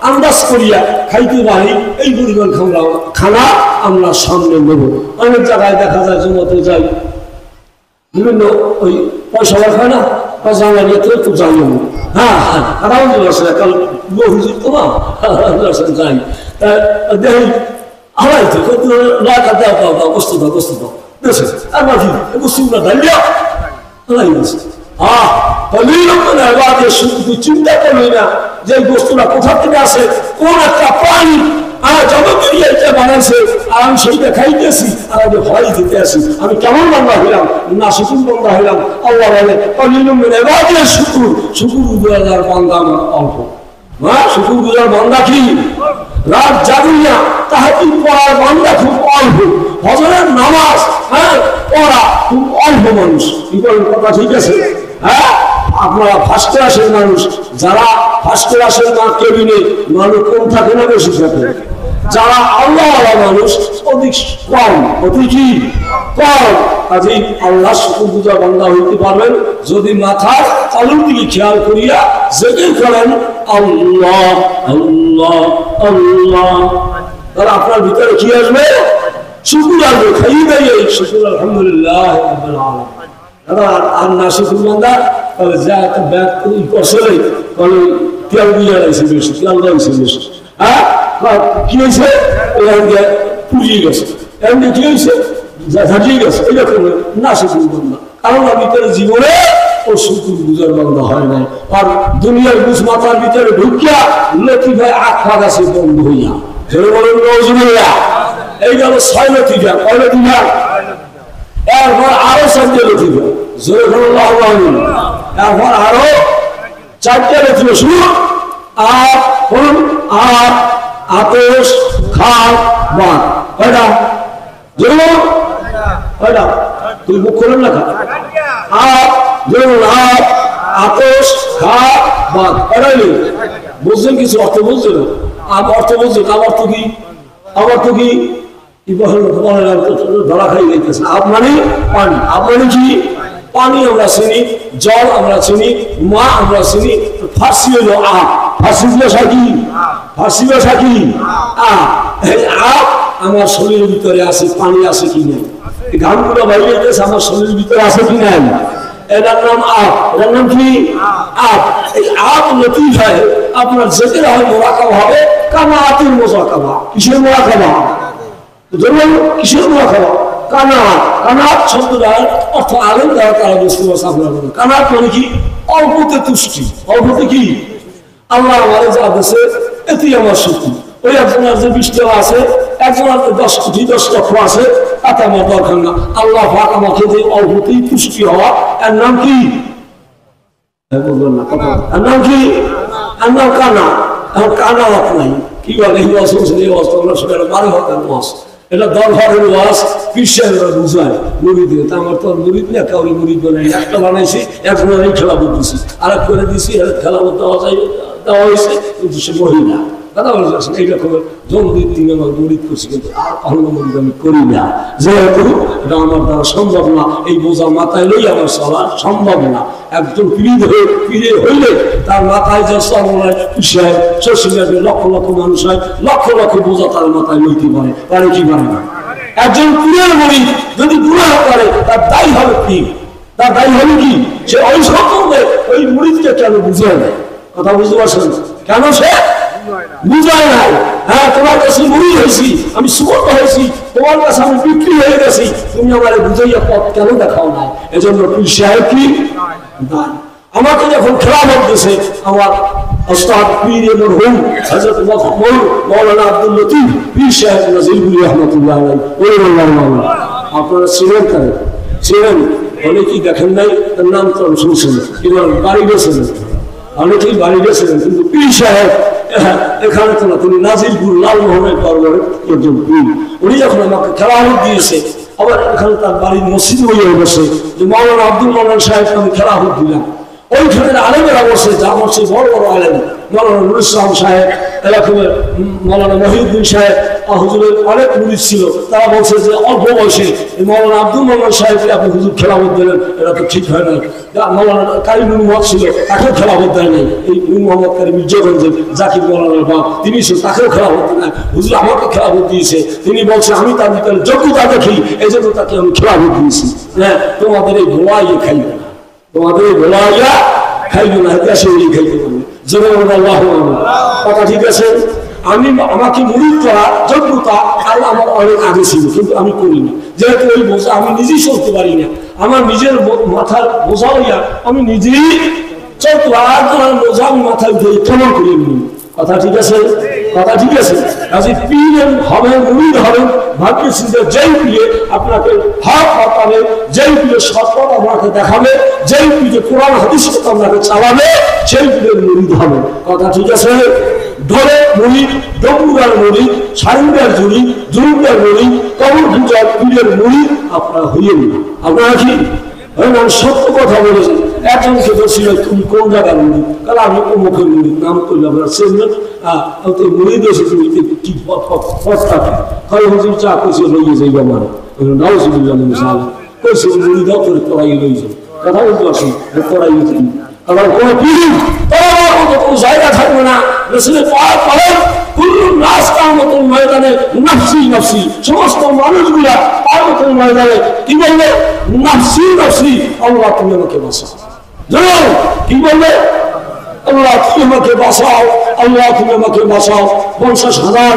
Speaker 1: আন্দাজ করিয়া খাইতে পারি, এই পরিমাণ খানা আমরা সামনে নেব। অনেক জায়গায় দেখা যায় জমাতে যাই, বিভিন্ন ওই পয়সা খায় না, পয়সা লাগিয়ে তো যাই আমি, হ্যাঁ হ্যাঁ আলহামদুলিল্লাহ কাল হুজুর তো না যাই দেখি হারাই তো লাখা দেওয়া পাওয়া বস্তু দাও বস্তু দাও দেশে আমার কি বস্তুগুলো ডালিয়া হারাই গেছে। শুধু চিন্তা করলি না যে বস্তুটা কোথা থেকে আসে, কোন একটা প্রাণী বানাইছে, আর আমি সেইটা খাইতেছি আর আমি ভয় দিতে আসি, আমি কেমন বান্দা হইলাম? না শুকুর বান্দা হইলাম। আল্লাহ বলে শুকুর, শুকুর গুজার বান্দা আমার অল্প। হ্যাঁ শুকুর গুজার বান্দা কি? রাত জাগুইয়া তাহাজ্জুদ পড়ার বান্দা খুব অল্প, ফজরের নামাজ হ্যাঁ পড়া খুব অল্প মানুষ। কি বলেন কথা ঠিক আছে? হ্যাঁ আপনারা ফার্স্ট ক্লাসের মানুষ, যারা ফার্স্ট ক্লাসের না কেবিনে মানুষ কম থাকে না বেশি থাকে, যারা আল্লাহওয়ালা মানুষ অধিক কম, অধিক কি কম। কাজেই আল্লাহ শুকুর গুজার বান্দা হইতে পারবেন যদি মাথার তালুর দিকে খেয়াল করিয়া জেগে করেন আল্লাহ আল্লাহ আল্লাহ। তাহলে আপনার ভিতরে কি আসবে? শুকুর আসবে। খাই দেয় শুকুর আলহামদুলিল্লাহ রাব্বিল আলামিন। আর না শুকুর বান্দা তাহলে যা একটা ব্যাগ করছে তাহলে তেল দিয়ে রয়েছে বেশি, তেল রয়েছে বেশি। হ্যাঁ কি হয়েছে? পুড়িয়ে গেছে, এমনি কি হয়েছে? ঝাঁটিয়ে গেছে। এরকম না শুকুর বান্দা, কারণ ভিতরে জীবনে ও শুকুর গুজার বান্দা হয় নাই। আর দুনিয়ার বুঝ মাথার ভিতরে ঢুকিয়া লতিফায় আখড়া গাছে বন্ধ হইয়া ধরে বলেন নজরুল্লাহ। এই গেল 6 লতিফা। কয় লতিফা? এরপর আরো 4টে লতিফা, জোরে বলুন আল্লাহু আকবার। এরপর আরো 4টে লতিফা শুরু। আর বলুন আর আতশ খাট বাদ। কয়টা? জোরে বলুন কয়টা? তুই মুখ খোলেন না খা। আর জোরে বলুন আর আতশ খাট বাদ। কয়টা বুঝছেন? কিছু অর্থ বুঝছেন? অর্থ বুঝছেন? আমার তো কি, আমার তো কি ধরা খাই গেছে। আপ মানে পানি, আপ মানে কি? পানি আমরা চিনি, জল আমরা চিনি, মা আমরা চিনি। ফার্সি হলো আ, ফার্সি ভাষা কি? ফার্সি ভাষা কি? আপ আমার শরীরের ভিতরে আছে, পানি আছে কি নাই? ঘামগুলো বাইরে গেছে, আমার শরীরের ভিতরে আছে কি নাই? এটার নাম আপ, এটার নাম কি আপ। এই আপ লতিফায় আপনার যেতে হয় মোরাকাবা হবে কামা আতুল মোজাকাবা। কিসের মোরাকাবা? ধরুন কিসের মোরাকাবা? কানাত। কানাত শব্দটার অর্থ আলেম দ্বারা তারা বুঝতে পারছে আপনার। কানাত মানে কি? অল্পতে তুষ্টি। অল্পতে কি? আল্লাহ আমাদের যা দিয়েছে এতেই আমার সুখী। ওই একজনের যে 20 টাকা আছে, একজনের 10 কোটি 10 লক্ষ আছে, তাতে আমার দরকার না। আল্লাহ পাক আমাকে যে অল্পতেই তুষ্টি হওয়া, এর নাম কি? বলবেন না কথা। এর নাম কি? এর নাম কানা। এখন কানা হাত নাই, কি বলে এই ওয়াজ হচ্ছে, এই ওয়াজ তোমরা শুনে বারে হতেন ওয়াজ। এটা দরবারের ওয়াজ, পিসারেরা বুঝায় মুড়ি দিয়ে। তা আমার তো মুড়িদ না, কাউরি মুড়িদ বানাই। একটা বানাইছি, একজনের খেলা বলতেছি, আর এক করে দিছি, খেলা দেওয়া যায় দেওয়া হয়েছে, কিন্তু সে মহিলা কথা বলছেন। এইরকমের জন্মদিন দিন আমার মুড়িদ করছি, কিন্তু আর অন্য মুড়িদ আমি করি না, যেহেতু এটা আমার দ্বারা সম্ভব না। এই বোঝা মাথায় লই আমার চলা সম্ভব না। একজন পীরে হইলে তার মাথায় যে চলায় পিসায় চষিয়াবে লক্ষ লক্ষ মানুষ হয়, লক্ষ লক্ষ বোঝা তার মাথায় লইতে পারে, পারে কি পারে না? একজন পীরের মুড়িদ যদি গুনাহ করে তার দায়ী হবে কি? তার দায়ী হবে কি? সে ওই সম্পর্কে ওই মুড়িদকে কেন বুঝায় না? কথা বুঝতে পারছেন? কেন সে বুঝায় নাই? হ্যাঁ, তোমার কাছে মুড়িদ হয়েছি, আমি সুবর্ণ হয়েছি, তোমার কাছে আমি বিক্রি হয়ে গেছি, তুমি আমার বুঝাইয়া পথ কেন দেখাও নাই? এজন্য পীর সাহেব কি আমাকে যখন খেলাফত দিয়েছে, আমার ওস্তাদ পীর মরহুম হযরত মাওলানা আব্দুল লতিফ পীর সাহেব নাজিরপুরি রাহমাতুল্লাহ আলাইহি, আপনারা ছিলেন তাই ছিলেন, অনেকেই দেখেন নাই, তার নাম তো শুনছেন, এবার বাড়ি গেছেন, অনেকেই বাড়ি গেছিলেন, কিন্তু পীর সাহেব এখানে তো না, তিনি নাজিরপুর লালমোহনের দরবারে একজন পীর। উনি যখন আমাকে খেলাফত দিয়েছে, আবার এখানে তার বাড়ির মসজিদ হয়ে বসে যে মাওলানা আব্দুল মান্নান সাহেব আমি খেলাফত দিলাম। ওইখানে আলেমেরা বসে, যা বসে বড় বড় আলেম, মাওলানা নুরুল ইসলাম সাহেব, এরকমের মাওলানা মহিউদ্দিন সাহেব, হুজুরের অনেক মুরিদ ছিল। তারা বলছে যে অল্প বয়সে মাওলানা আব্দুল মান্নান সাহেবকে আপনি হুজুর খেলাফত দিলেন, এটা তো ঠিক হয় নাই। মাওলানা কারিম মোহাম্মদ ছিল, তাকেও খেলাফত দেয় নাই। এই মোহাম্মদ কারিম মির্জাগঞ্জের জাকির মাওলানার বাপ, তিনি ছিল, তাকেও খেলাফত দেয় নাই। হুজুর আমাকে খেলাফত দিয়েছে, তিনি বলছে আমি তার ভিতরে যোগ্যতা দেখি, এই জন্য তাকে আমি খেলাফত দিয়েছি। হ্যাঁ, তোমাদের এই ভোলাইয়ে খাইবে না, তোমাদের এই ভোলাইয়া খাইবে না, দেশে খাইতে পারবে। যেমন আল্লাহ কথা ঠিক আছে। আমি আমাকে মুরিদ করা যোগ্যতা আল্লাহ আমার অনেক আগে ছিল, কিন্তু আমি করি না, যেহেতু ওই বোঝা আমি নিজেই চলতে পারি না। আমার নিজের মাথার বোঝা হইয়া আমি নিজেই চলতে, আর তোমার বোঝা আমি মাথায় উঠে কেমন করি নি। কথা ঠিক আছে, কথা ঠিক আছে। কাজে পীর হবেন, মুরিদ হবেন, ভাগ্যেছি যে যেই পীরে আপনাকে হক বাতাবে, যেই পীরে সৎপথ আপনাকে দেখাবে, যেই পীরে কোরআন হাদিস আপনাকে চালাবে, সেই পীরের মুরিদ হবে। কথা ঠিক আছে। ধরে মুরিদ, ডমরুগার মুরিদ, সাইন্দার মুরিদ, জুরুগার মুরিদ, কবর পূজার পীরের মুরিদ আপনারা হইয়েন না। আপনারা কি আমি সত্য কথা বলেছি। একজনকে বলছিল তুমি কোন জায়গার মুরিদ? কারণ আমি অমুখের মুরিদ, নাম করলে আপনারা চেনবেন। মুরিদ এসে তুমি কি পথটাকে কারণ হুজুর চা কইছে লইয়ে যাইব আমার নাউজুবিল্লাহ মিসাল কইছে মুরিদ করে পড়াই লই যাও। কথা বলতে পারছি পড়াই যাই, কারণ কোন পীর তোমার মতো কোনো জায়গা থাকবে না। রাসূলের পাক বলেন কুল্লু নাস কিয়ামতুল ময়দানে নাফসি নাফসি, সমস্ত মানুষগুলা কিয়ামতুল ময়দানে কি বলবে? নাফসি নাফসি, আল্লাহ তুমি আমাকে বাঁচাও। জানো কি বলবে? আল্লাহ তুমি আমাকে বাঁচাও, আল্লাহ তুমি আমাকে বাঁচাও। 50,000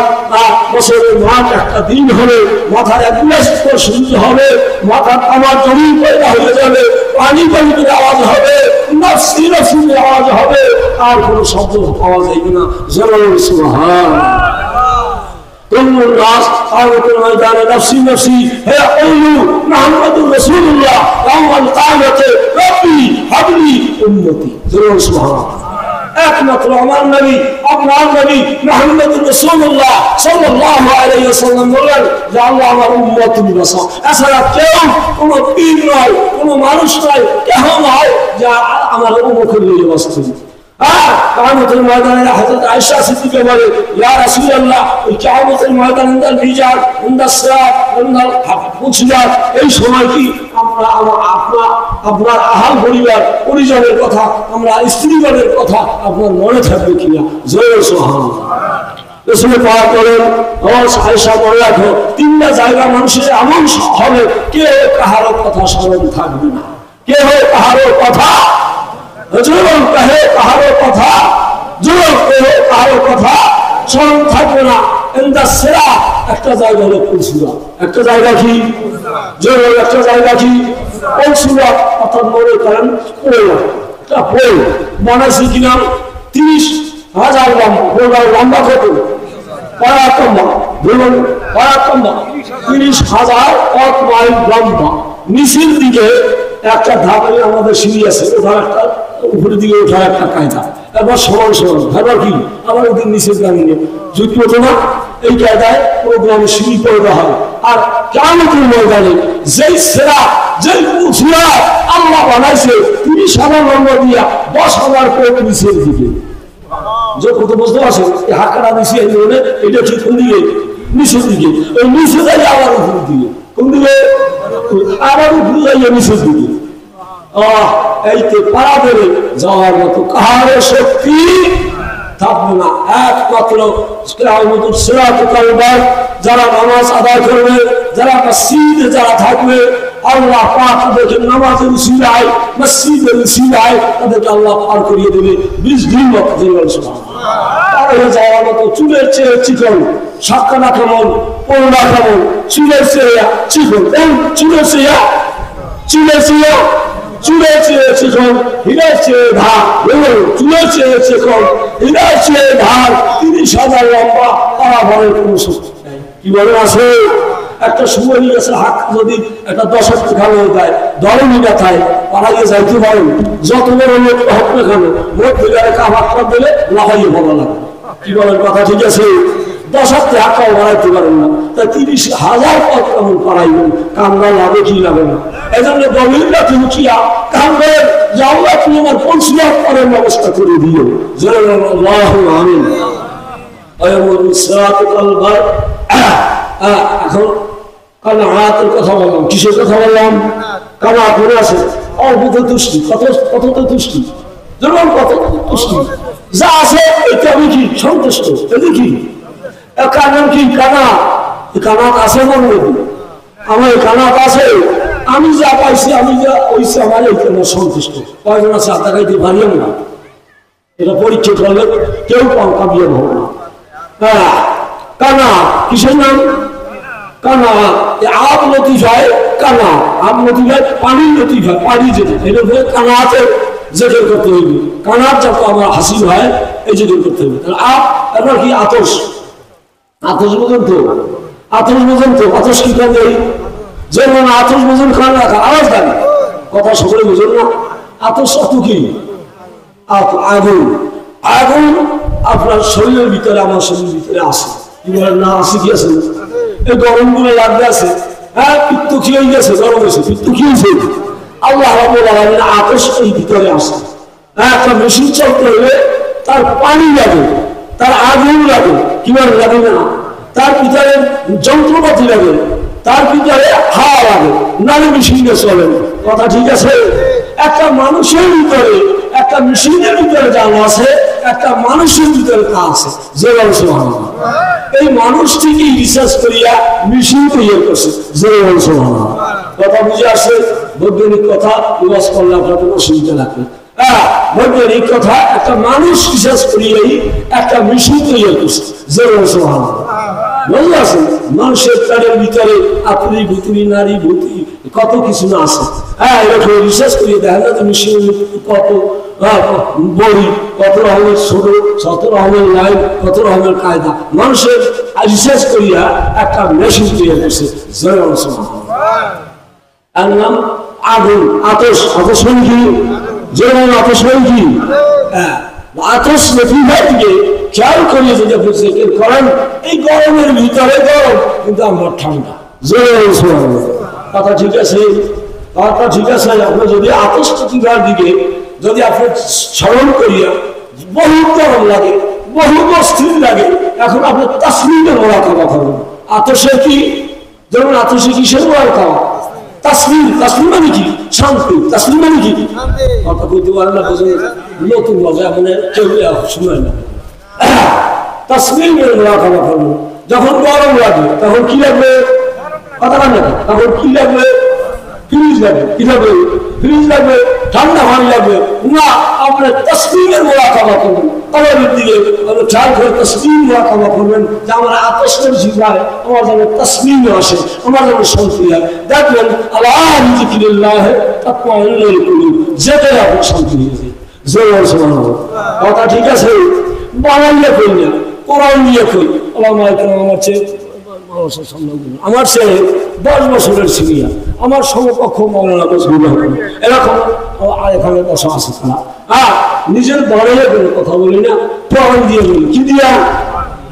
Speaker 1: বছরের মাঠ একটা দিন হবে, মাথার এক গ্লাস সূর্য হবে, মাথার আমার জমিন পয়দা হয়ে যাবে, পানি পানি করে আওয়াজ হবে, নাফসি নাফসি আওয়াজ হবে, আর কোনো শব্দ পাওয়া যাবে না। জরুর সুবহানাল্লাহ। كل الناس قامت الميدان نفسي نفسي فيقولوا محمد رسول الله يوم القيامة ربي هب لي أمتي. জরুর সুবহানাল্লাহ। একমাত্র আমার নবী, আপনার নবী মুহাম্মদ রাসূলুল্লাহ সাল্লাল্লাহু আলাইহি ওয়াসাল্লাম বলেন যে আল্লাহ আমার উম্মত তুমি বাঁচাও। এছাড়া কেউ কোনো পীর নয়, কোনো মানুষ নয়, কেহ নয় যা আমার উম্মতকে নিয়ে বাঁচতে। কিয়ামতের ময়দানে হযরত আয়েশা সিদ্দিকা বলে ইয়া রাসূলুল্লাহ, ওই কিয়ামতের ময়দানে ইনদাল মিজান, ইনদাস সিরাত, ইনদাল ফুসিলাত, এই সময় কি আমরা আপনার আহাল পরিবার পরিজনের কথা, আমরা স্ত্রীগণের কথা আপনার মনে থাকবে কিনা? জয় সুবহানাল্লাহ। রাসূল পাক বলেন আয়েশা বলে রাখো, তিনটা জায়গা মানুষের এমন হবে কেউ কাহার কথা স্মরণ থাকবে না, কেহ কাহারো কথা যুবক কহে কাহারো কথা যুবক কেহ কাহারো কথা স্মরণ থাকবে না। সেরা একটা জায়গা হলো পলসুরা, একটা জায়গা কি যুবক, একটা জায়গা কি পলসুরা, অর্থাৎ মনে করেন পোল বানাইছি কিনা 30,000 লম্বা, লম্বা কত 30,000 মাইল লম্বা। নিচের দিকে একটা ধাপে আমাদের সিঁড়ি আছে, ওঠার একটা উপরের দিকে ওঠার একটা কায়দা, এবার সমান সমান এবার কি আবার ওদের নিচের গ্রামে নিয়ে যুক্ত হতো না। এই কায়দায় ও গ্রামে সিঁড়ি করে দেওয়া হয়। আর কিয়ামতের ময়দানে যেই সেরা যেই পুছুরা আল্লাহ বানাইছে 30,000 লম্বা দিয়া 10,000 করে নিচের দিকে, যে কত বুঝতে পারছে হাঁকাটা দিছি এই ধরনের, এটা ঠিক কোন দিকে নিচের দিকে, ওই নিচে যাই আবার উপরের দিকে, কোন দিকে আবার উপরে যাইয়া নিচের দিকে। এইতে পারা দেবে যাওয়ার মতো কাহারো শক্তি থাকবে না। একমাত্র যারা নামাজ আদায় করবে, যারা মসজিদে যারা থাকবে, আল্লাহ পাক দেখে নামাজের উসিলায় মসজিদের উসিলায় তাদেরকে আল্লাহ পার করিয়ে দেবে 20 দিন মতো যাওয়ার মতো। চুলের চেয়ে চিকন, সাক্ষানা কেমন, পড়া কেমন, চুলের চেয়ে চিকন, চুলের চেয়ে চুলের চেয়ে চিকন, হীরের চেয়ে ধার, চুলের চেয়ে চিকন, হীরের চেয়ে ধার, 30,000 লম্বা, তারা বলে কোন কি বলে আছে। একটা সময় গেছে হাত যদি একটা 10 খানো দেয়, ধরনি ব্যথায় পাড়াইয়ে যাইতে পারেন, যত বড় লোক হোক না কেন, ভোট দিলে হাতটা দিলে লাফাইয়ে ভালো লাগে। কি বলেন কথা ঠিক আছে? 10 হাতটাও বাড়াইতে পারেন না, তাই 30,000 পথ কেমন পাড়াইবেন? কামরা লাগে কি লাগে না? এই জন্য গভীর রাতে উঠিয়া কামড়ের যাওয়া তুমি আমার পৌঁছিয়া করার ব্যবস্থা করে দিও। আমিন। এখন কানাতের কথা বললাম, কিসের কথা বললাম? কানা করে আছে অল্প তুষ্টি, কত তুষ্টি, যেমন কত তুষ্টি যা আছে এটা আমি কি সন্তুষ্ট। কি কারণ কি কানা, কানাত আছে আমার মধ্যে, আমার কানাত আছে, আমি যা পাইছি, আমি যা ওইছি, আমার এইখানে সন্তুষ্ট। কয়জন আছে আত্মা খাইতে পারিও না, এটা পরীক্ষা করলে কেউ কামিয়ে হবো না। হ্যাঁ, কানা কিসের নাম? কানা আব লতিফায়, কানা আব লতিফায় পানির লতিফায়, পানি যেতে এটা কানা আছে জেকের করতে হইবে। কানার যত আমার হাসিল হয় এই জেকের করতে হবে। আব এবার কি আতস, আতস বোঝেন তো? আতস বোঝেন তো? আতস কি কাজে? যেমন আতস বোঝেন খান রাখা আওয়াজ দেন, কথা সকলে বোঝেন না। আতস অত কি আগুন, আগুন আপনার শরীরের ভিতরে, আমার শরীরের ভিতরে আছে। কি বলেন না? আছে কি আছে? এই গরম গুলো লাগবে আছে, হ্যাঁ পিত্ত কি হয়ে গেছে, গরম হয়েছে, পিত্ত কি হয়েছে? আল্লাহ রাব্বুল আলামিন আতস এই ভিতরে আছে। হ্যাঁ, একটা মেশিন চলতে হলে তার পানি লাগে, তার আগুন লাগে, কিভাবে লাগে না? তার ভিতরে যন্ত্রপাতি লাগে, তার ভিতরে হাওয়া লাগে, নারী মেশিনে চলে। কথা ঠিক আছে? একটা মানুষের ভিতরে, একটা মেশিনের ভিতরে যা আছে, একটা মানুষের ভিতরে তা আছে। যে এই মানুষটিকে রিসার্চ করিয়া মেশিন তৈরি করছে। যে কথা বুঝে আসে? বৈজ্ঞানিক কথা ইবাস করলে আপনার কোনো অসুবিধা লাগবে। হ্যাঁ, বৈজ্ঞানিক কথা একটা মানুষ রিসার্চ করিয়াই একটা মেশিন তৈরি করছে। যে বুঝতে পারছেন? মানুষের প্রাণের ভিতরে আপনি ভুতুরি, নারী ভূতি, কত কিছু না আছে। হ্যাঁ, এরকম রিসার্চ করিয়ে দেখা যায় মেশিনের কত বই, কত রকমের ছোট, কত রকমের লাইন, কত রকমের কায়দা মানুষের রিসার্চ করিয়া একটা মেশিন তৈরি করছে। এর নাম আগুন, আতস। আতস মানে কি? যেমন আতস মানে কি? হ্যাঁ, আতস লতিফার দিকে খেয়াল করিয়ে যদি আপনি চেক করেন, এই গরমের ভিতরে গরম, কিন্তু আমরা ঠান্ডা। কথা ঠিক আছে? কথা ঠিক আছে? আপনার যদি আতস লতিফার দিকে যদি আপনি স্মরণ করিয়া বহু গরম লাগে, বহু অস্থির লাগে, এখন আপনি তাসলিমের ওরা খাওয়া খাবেন। আতসে কি? যেমন আতসে কিসের ওরা খাওয়া? তাসলিম। তাসলিম মানে কি? শান্তি। তাসলিম মানে কি? কথা বলতে পারেন না, নতুন ভাবে মানে কেউ শুনে না। তাসলিমের ওরা খাওয়া খাবেন। যখন গরম লাগে তখন কি লাগবে? কথা বলেন না, তখন কি লাগবে? ফ্রিজ লাগবে। কি লাগবে? ফ্রিজ লাগবে, ঠান্ডা পানি লাগবে না, আপনার তসবিহের মোরাকাবা করবেন। কবরের দিকে খেয়াল করে তসবিহ মোরাকাবা করবেন যে আমার আতশটা বেশি যায়, আমার যেন তসবিহ আসে, আমার যেন শান্তি হয়। দেখবেন আল্লাহ যিকিরিল্লাহ তাতমাইন্নুল কুলুব, যেতে আপনি শান্তি হয়ে যায়। কথা ঠিক আছে? বানাইলে কই না, কোরআন দিয়ে কই। আমার ছেলে 10 বছরের সিনিয়র, আমার সমকক্ষ মৌলানা মজবুর রহমান, এরকম এখানে বসা আছে তারা। নিজের বাড়িয়ে কোনো কথা বলি না, কোরআন দিয়ে বলি। কি দিয়া?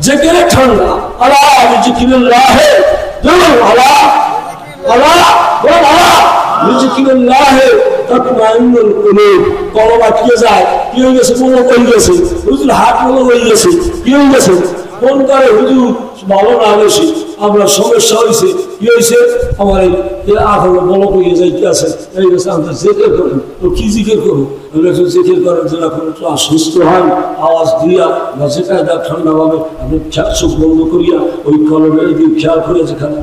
Speaker 1: যেখানে ঠান্ডা আল্লাহ যিকিরুল্লাহ, আল্লাহ আল্লাহ আল্লাহ যিকিরুল্লাহ তাতমাইন্নুল কুলুব। কলম আটকে যায়, কি হয়ে গেছে? মনে হয়ে গেছে হুজুর, হাত মনে হয়ে গেছে, কি হয়ে গেছে? ফোন করে হুজুর ভালো না বেশি, আপনার সমস্যা হয়েছে, কি হয়েছে? আমার এখনো বলো হয়ে যাইতে আছে, এই গেছে। আমরা জেকের করুন, তো কি জিকের করুন? আমরা একটু জেকের করেন যে এখন একটু সুস্থ হয়, আওয়াজ দিয়া বা যেটা দেয় ঠান্ডা ভাবে আপনি চোখ বন্ধ করিয়া ওই কলমের দিকে খেয়াল করে, যেখানে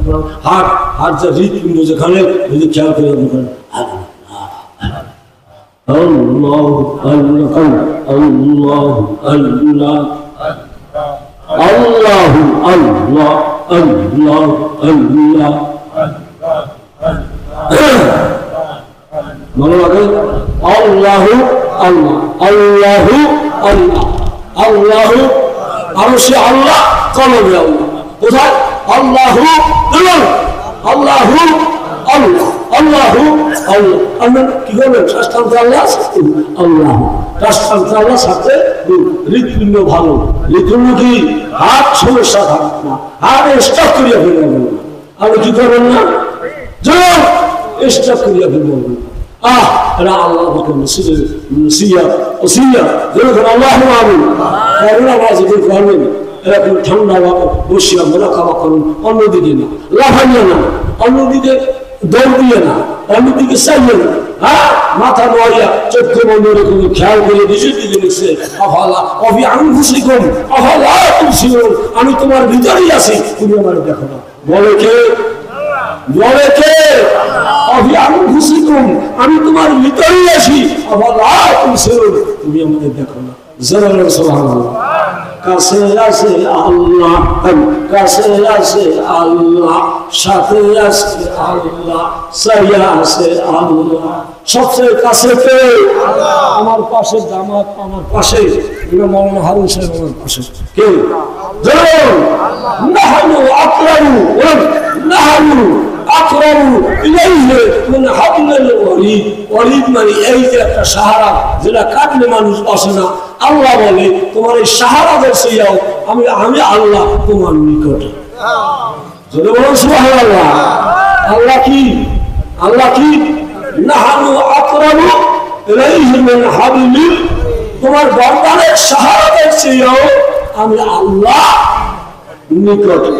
Speaker 1: হাট হাট যা হৃৎপিণ্ড যেখানে ওই যে খেয়াল করে আপনি করেন আল্লাহ আল্লাহ আল্লাহ আল্লাহ আল্লাহু আল্লাহ আল্লাহ আল্লাহ। মনে রাখে আল্লাহু আল্লাহ আল্লাহু আল্লাহ আল্লাহু, আরো সে আল্লাহ, কলমে আল্লাহ। কোথায়? আল্লাহু আল্লাহু আল্লাহ আল্লাহু আল্লাহ। আমরা কি করবেন? রাষ্ট্রান্ত আল্লাহ আল্লাহ, রাষ্ট্রান্ত আল্লাহ সাথে হৃৎপিণ্ড ভালো, হৃৎপিণ্ড কি হাত সমস্যা থাকবে না, হাত স্টক করিয়া ফেলবেন না। আপনি কি করবেন না? স্টক করিয়া ফেলবেন না। এরা আল্লাহ করবেন, এরকম ঠান্ডা বসিয়া মোরাকাবা করুন, অন্যদিকে না লাফাইয়া না, অন্যদিকে দৌড় দিয়ে না, অন্যদিকে চাইয়ে না। মাথা নোয়াইয়া চোখ বন্ধ রেখে খেয়াল করে নিজের দিকে লিখছে আমি তোমার ভিতরেই আছি, তুমি আমার দেখো না। বলে কে? বলে কে? আমি তোমার ভিতরেই আছি, তুমি আমাদের দেখো না। কাছে আছে আল্লাহ, কাছে আছে আল্লাহ, সাথে আছে আল্লাহ, সাইয়া আছে আল্লাহ। সবচেয়ে কাছে কে? আমার পাশে জামাত, আমার পাশে মৌলানা হারুন সাহেব, আমার পাশে কে? নাহানু আকরামু নাহানু আকরামু ইলাইহি মিন হাবলিল ওয়ারিদ। ওয়ারিদ মানে এই যে একটা সাহারা, যেটা কাটলে মানুষ আসে না। আল্লাহ বলে তোমার এই সাহারাদের সেইয়াও আমি আমি আল্লাহ তোমার নিকটে। যদি বলেন সুবহানাল্লাহ। আল্লাহ কি? আল্লাহ কি? নাহানু আকরামু ইলাইহি মিন হাবলিল, তোমার গর্দানের সাহারাদের সেইয়াও আমি আল্লাহ নিকটে।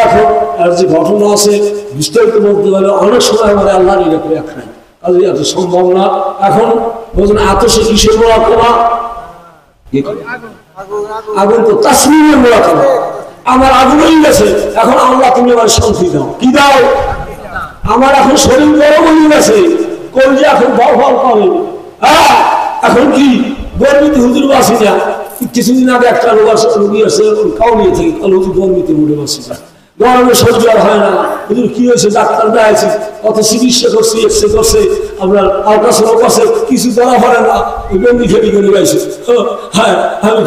Speaker 1: এখন আর যে ঘটনা আছে বিস্তারিত বলতে গেলে অনেক সময় আমার আল্লাহ নিরাপদ খায়, কাজে এত সম্ভব না। এখন বলছেন এত সে কিসের মোরাকাবা? আগুন তো তাসমিমের মোরাকাবা। আমার আগুন হয়ে গেছে, এখন আল্লাহ তুমি আমার শান্তি দাও। কি দাও? আমার এখন শরীর গরম হয়ে গেছে, কলজে এখন বল করে। এখন কি গর্বিত হুজুর বাসি না? কিছুদিন আগে একটা রোগী আছে কাউনিয়া থেকে, হুজুর গর্বিতে মরে বাসি না, গরমে সহ্য আর হয় না। হুজুর কি হয়েছে? ডাক্তার দেখাইছি, কত চিকিৎসা করছি, এক্সরে করছে, আপনার আলট্রাসাউন্ড করছে, কিছু ধরা পড়ে না। বন্দি খেটি করে গাইছে। হ্যাঁ, আমি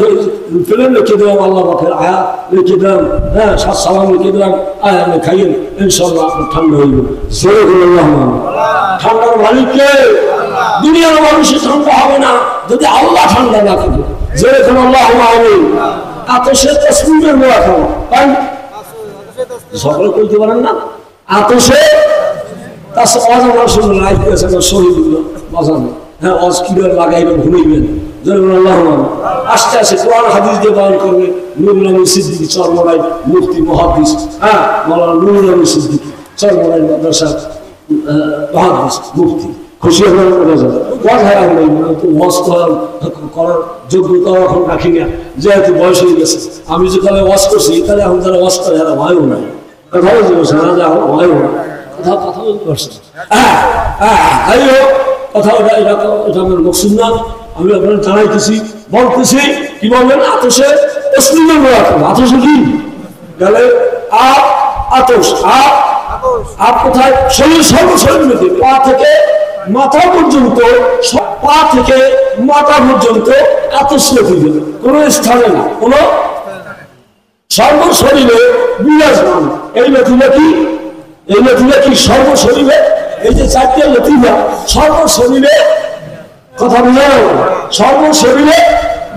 Speaker 1: ফেলেন রেখে দিলাম, আল্লাহ পাখের আয়া রেখে দিলাম, হ্যাঁ সালাম রেখে দিলাম, আয় আমি খাইয়েন, ইনশাল্লাহ আপনার ঠান্ডা হইল। ঠান্ডার মালিককে দুনিয়ার মানুষের ঠান্ডা হবে না যদি আল্লাহ ঠান্ডা না থাকে। যেরকম আল্লাহ আমিন। এত সে তসবিহের মোরাকাবা, তাই সকলে কইতে পারেন না? আতসে তার অজ আমার সঙ্গে লাইফ করেছে শহীদুল্লাহ বাজানো। হ্যাঁ, অজ কিভাবে লাগাইবেন ভুলইবেন। আস্তে আস্তে কোরআন হাদিস দিয়ে বয়ান করবে নুরুল আমিন সিদ্দিকী চরমরাই, মুফতি মুহাদ্দিস। হ্যাঁ, মাওলানা নুরুল আমিন সিদ্দিকী চরমরাই মাদ্রাসা মুহাদ্দিস মুফতি। খুশি হলাম করার যোগ্যতা এখন রাখি না, যেহেতু বয়স হয়ে গেছে। আমি যে তাহলে ওয়াশ করছি, তাহলে এখন যারা ওয়াশ করে এরা ভয়ও নাই, কথা বলতে পারছে না, ভয়ও না, কথা বলতে পারছে। কথা ওটা এটা আমার মকসুদ না, আমি আপনার জানাইতেছি বলতেছি কি বলবেন আতসে তসলিমের মোরাকাবা। আতসে কি গেলে আপ আতস আপ কোথায় শরীর সর্বশরীর মধ্যে পা থেকে মাথা পর্যন্ত, পা থেকে মাথা পর্যন্ত আতস লতিবে কোন স্থানে না, কোন সর্বশরীরে বিরাজমান। এই লতিবা কি, এই লতিবা কি সর্বশরীরে, এই যে চারটে লতিবা সর্বশরীরে, কথা বুঝা গেল, সর্বশরীরে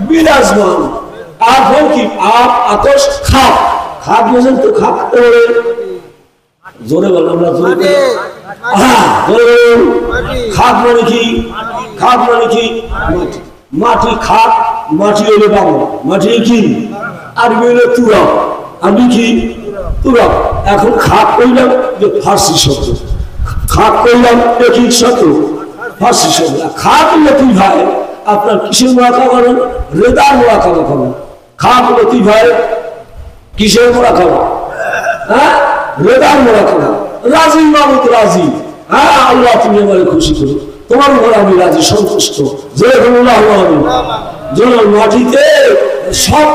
Speaker 1: বিরাজমান। আর বল কি আপ আতস খাপ, খাপ বোঝেন তো, খাপ জোরে বল, আমরা জোরে খাপ মানে কি, খাপ মানে কি মাটি, খাপ মাটি হইলে বাংলা, মাটি কি আরবি হইলে তুরাব, আরবি কি তুরাব। এখন খাপ কইলাম যে ফার্সি শব্দ, খাপ কইলাম কি শব্দ ফার্সি শব্দ। খাপ লতিফ ভাই আপনার কিসের মোরাকাবা করেন, রেদার মোরাকাবা করেন। খাপ লতিফ ভাই কিসের মোরাকাবা, হ্যাঁ রেদার মোরাকাবা। রাজি মামুদ রাজি, হ্যাঁ আল্লাহ তুমি আমাকে খুশি করো, তোমার উপর আমি রাজি সন্তুষ্ট। মাটিতে সব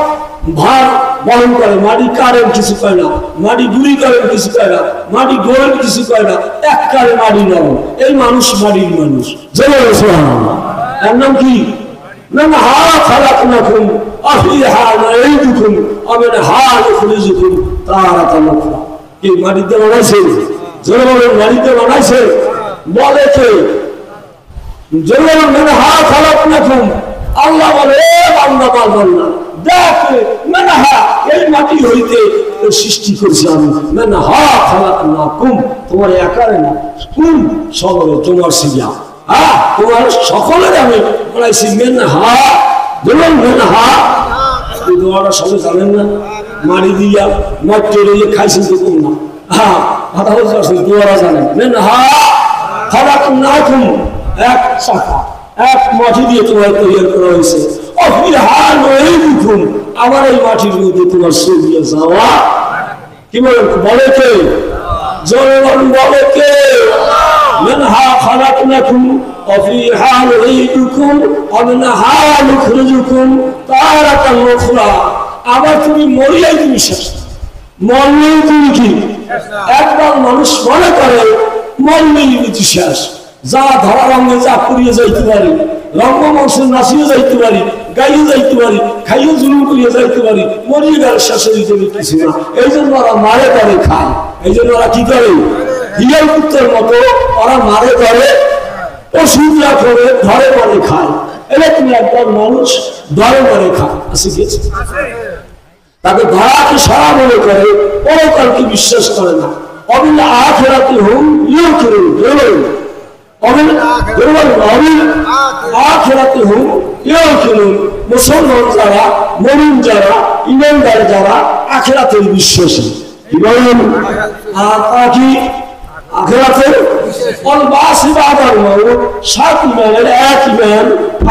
Speaker 1: ভার বহন করে, মাটি কারেন কিছু কয় না, মাটি গুড়ি করেন কিছু কয় না, মাটি গোলেন কিছু কয় না, এক কারে মাটি নরম। এই মানুষ মাটির মানুষ। এর নাম কি, না হা খালাক না খুন আফি হা না এই দুখুন আমি না হা খুলে যুখুন তারা তারা কি মাটিতে বানাইছে, জোরে বলেন মাটিতে বানাইছে, বলে কে জোরে বলেন মানে হা খালাক না খুন। আল্লাহ বলে এ বান্দা পারবেন না, দেখ মানে হা এই মাটি হইতে সৃষ্টি করছি আমি, মানে হা খালাক না কুম, তোমার একারে না কুম সকলে তোমার সিজা, হ্যাঁ তোমার সকলের আমি বলাইছি মেন হা, বলুন মেন হা। এই দোয়াটা সবাই জানেন না, মারি দিয়া মাটি রইয়ে খাইছেন তো কম না, হ্যাঁ কথা বলতে পারছেন, দোয়ারা জানেন মেন হা খালাক না কুম, এক শাখা এক মাটি দিয়ে তোমার তৈরি করা হয়েছে। অফির হার এই দেখুন আমার এই মাটির মধ্যে তোমার সরিয়ে যাওয়া কি বলেন, বলে কে জনগণ, বলে কে منها خلقناكم وفيها نعيدكم ومنها نخرجكم تارة أخرى। আবার তুমি মরিয়াই তুমি শেষ, মরলেই তুমি কি, একবার মানুষ মনে করে মরলেই তুমি শেষ, যা ধরা রঙে যা পুড়িয়ে যাইতে পারি, রঙ্গমঞ্চে নাচিয়ে যাইতে পারি, গাইয়ে যাইতে পারি, খাইয়ে জুলুম করিয়ে যাইতে পারি, মরিয়ে গেলে শেষে দিতে কিছু না। এই জন্য ওরা মারে করে খায়, এই জন্য ওরা কি করে হিয়াল পুত্রের মতো ওরা মারে করে, ওষুধরা করে ধরে মারে খায়। এটা তুমি একবার মানুষ ধরে মারে খায় আছে গেছে, তাকে ধরাকে সারা মনে করে, পরকালকে বিশ্বাস করে না। অবিল আখিরাতে হুম ইউ করুন, মুসলমান যারা, মমিন যারা, ইমানদার যারা আখিরাতের বিশ্বাসী কি বলেন, আর তা কি আখিরাতের অলবাস ইবাদার মাউত, সাত ইমানের এক ইমান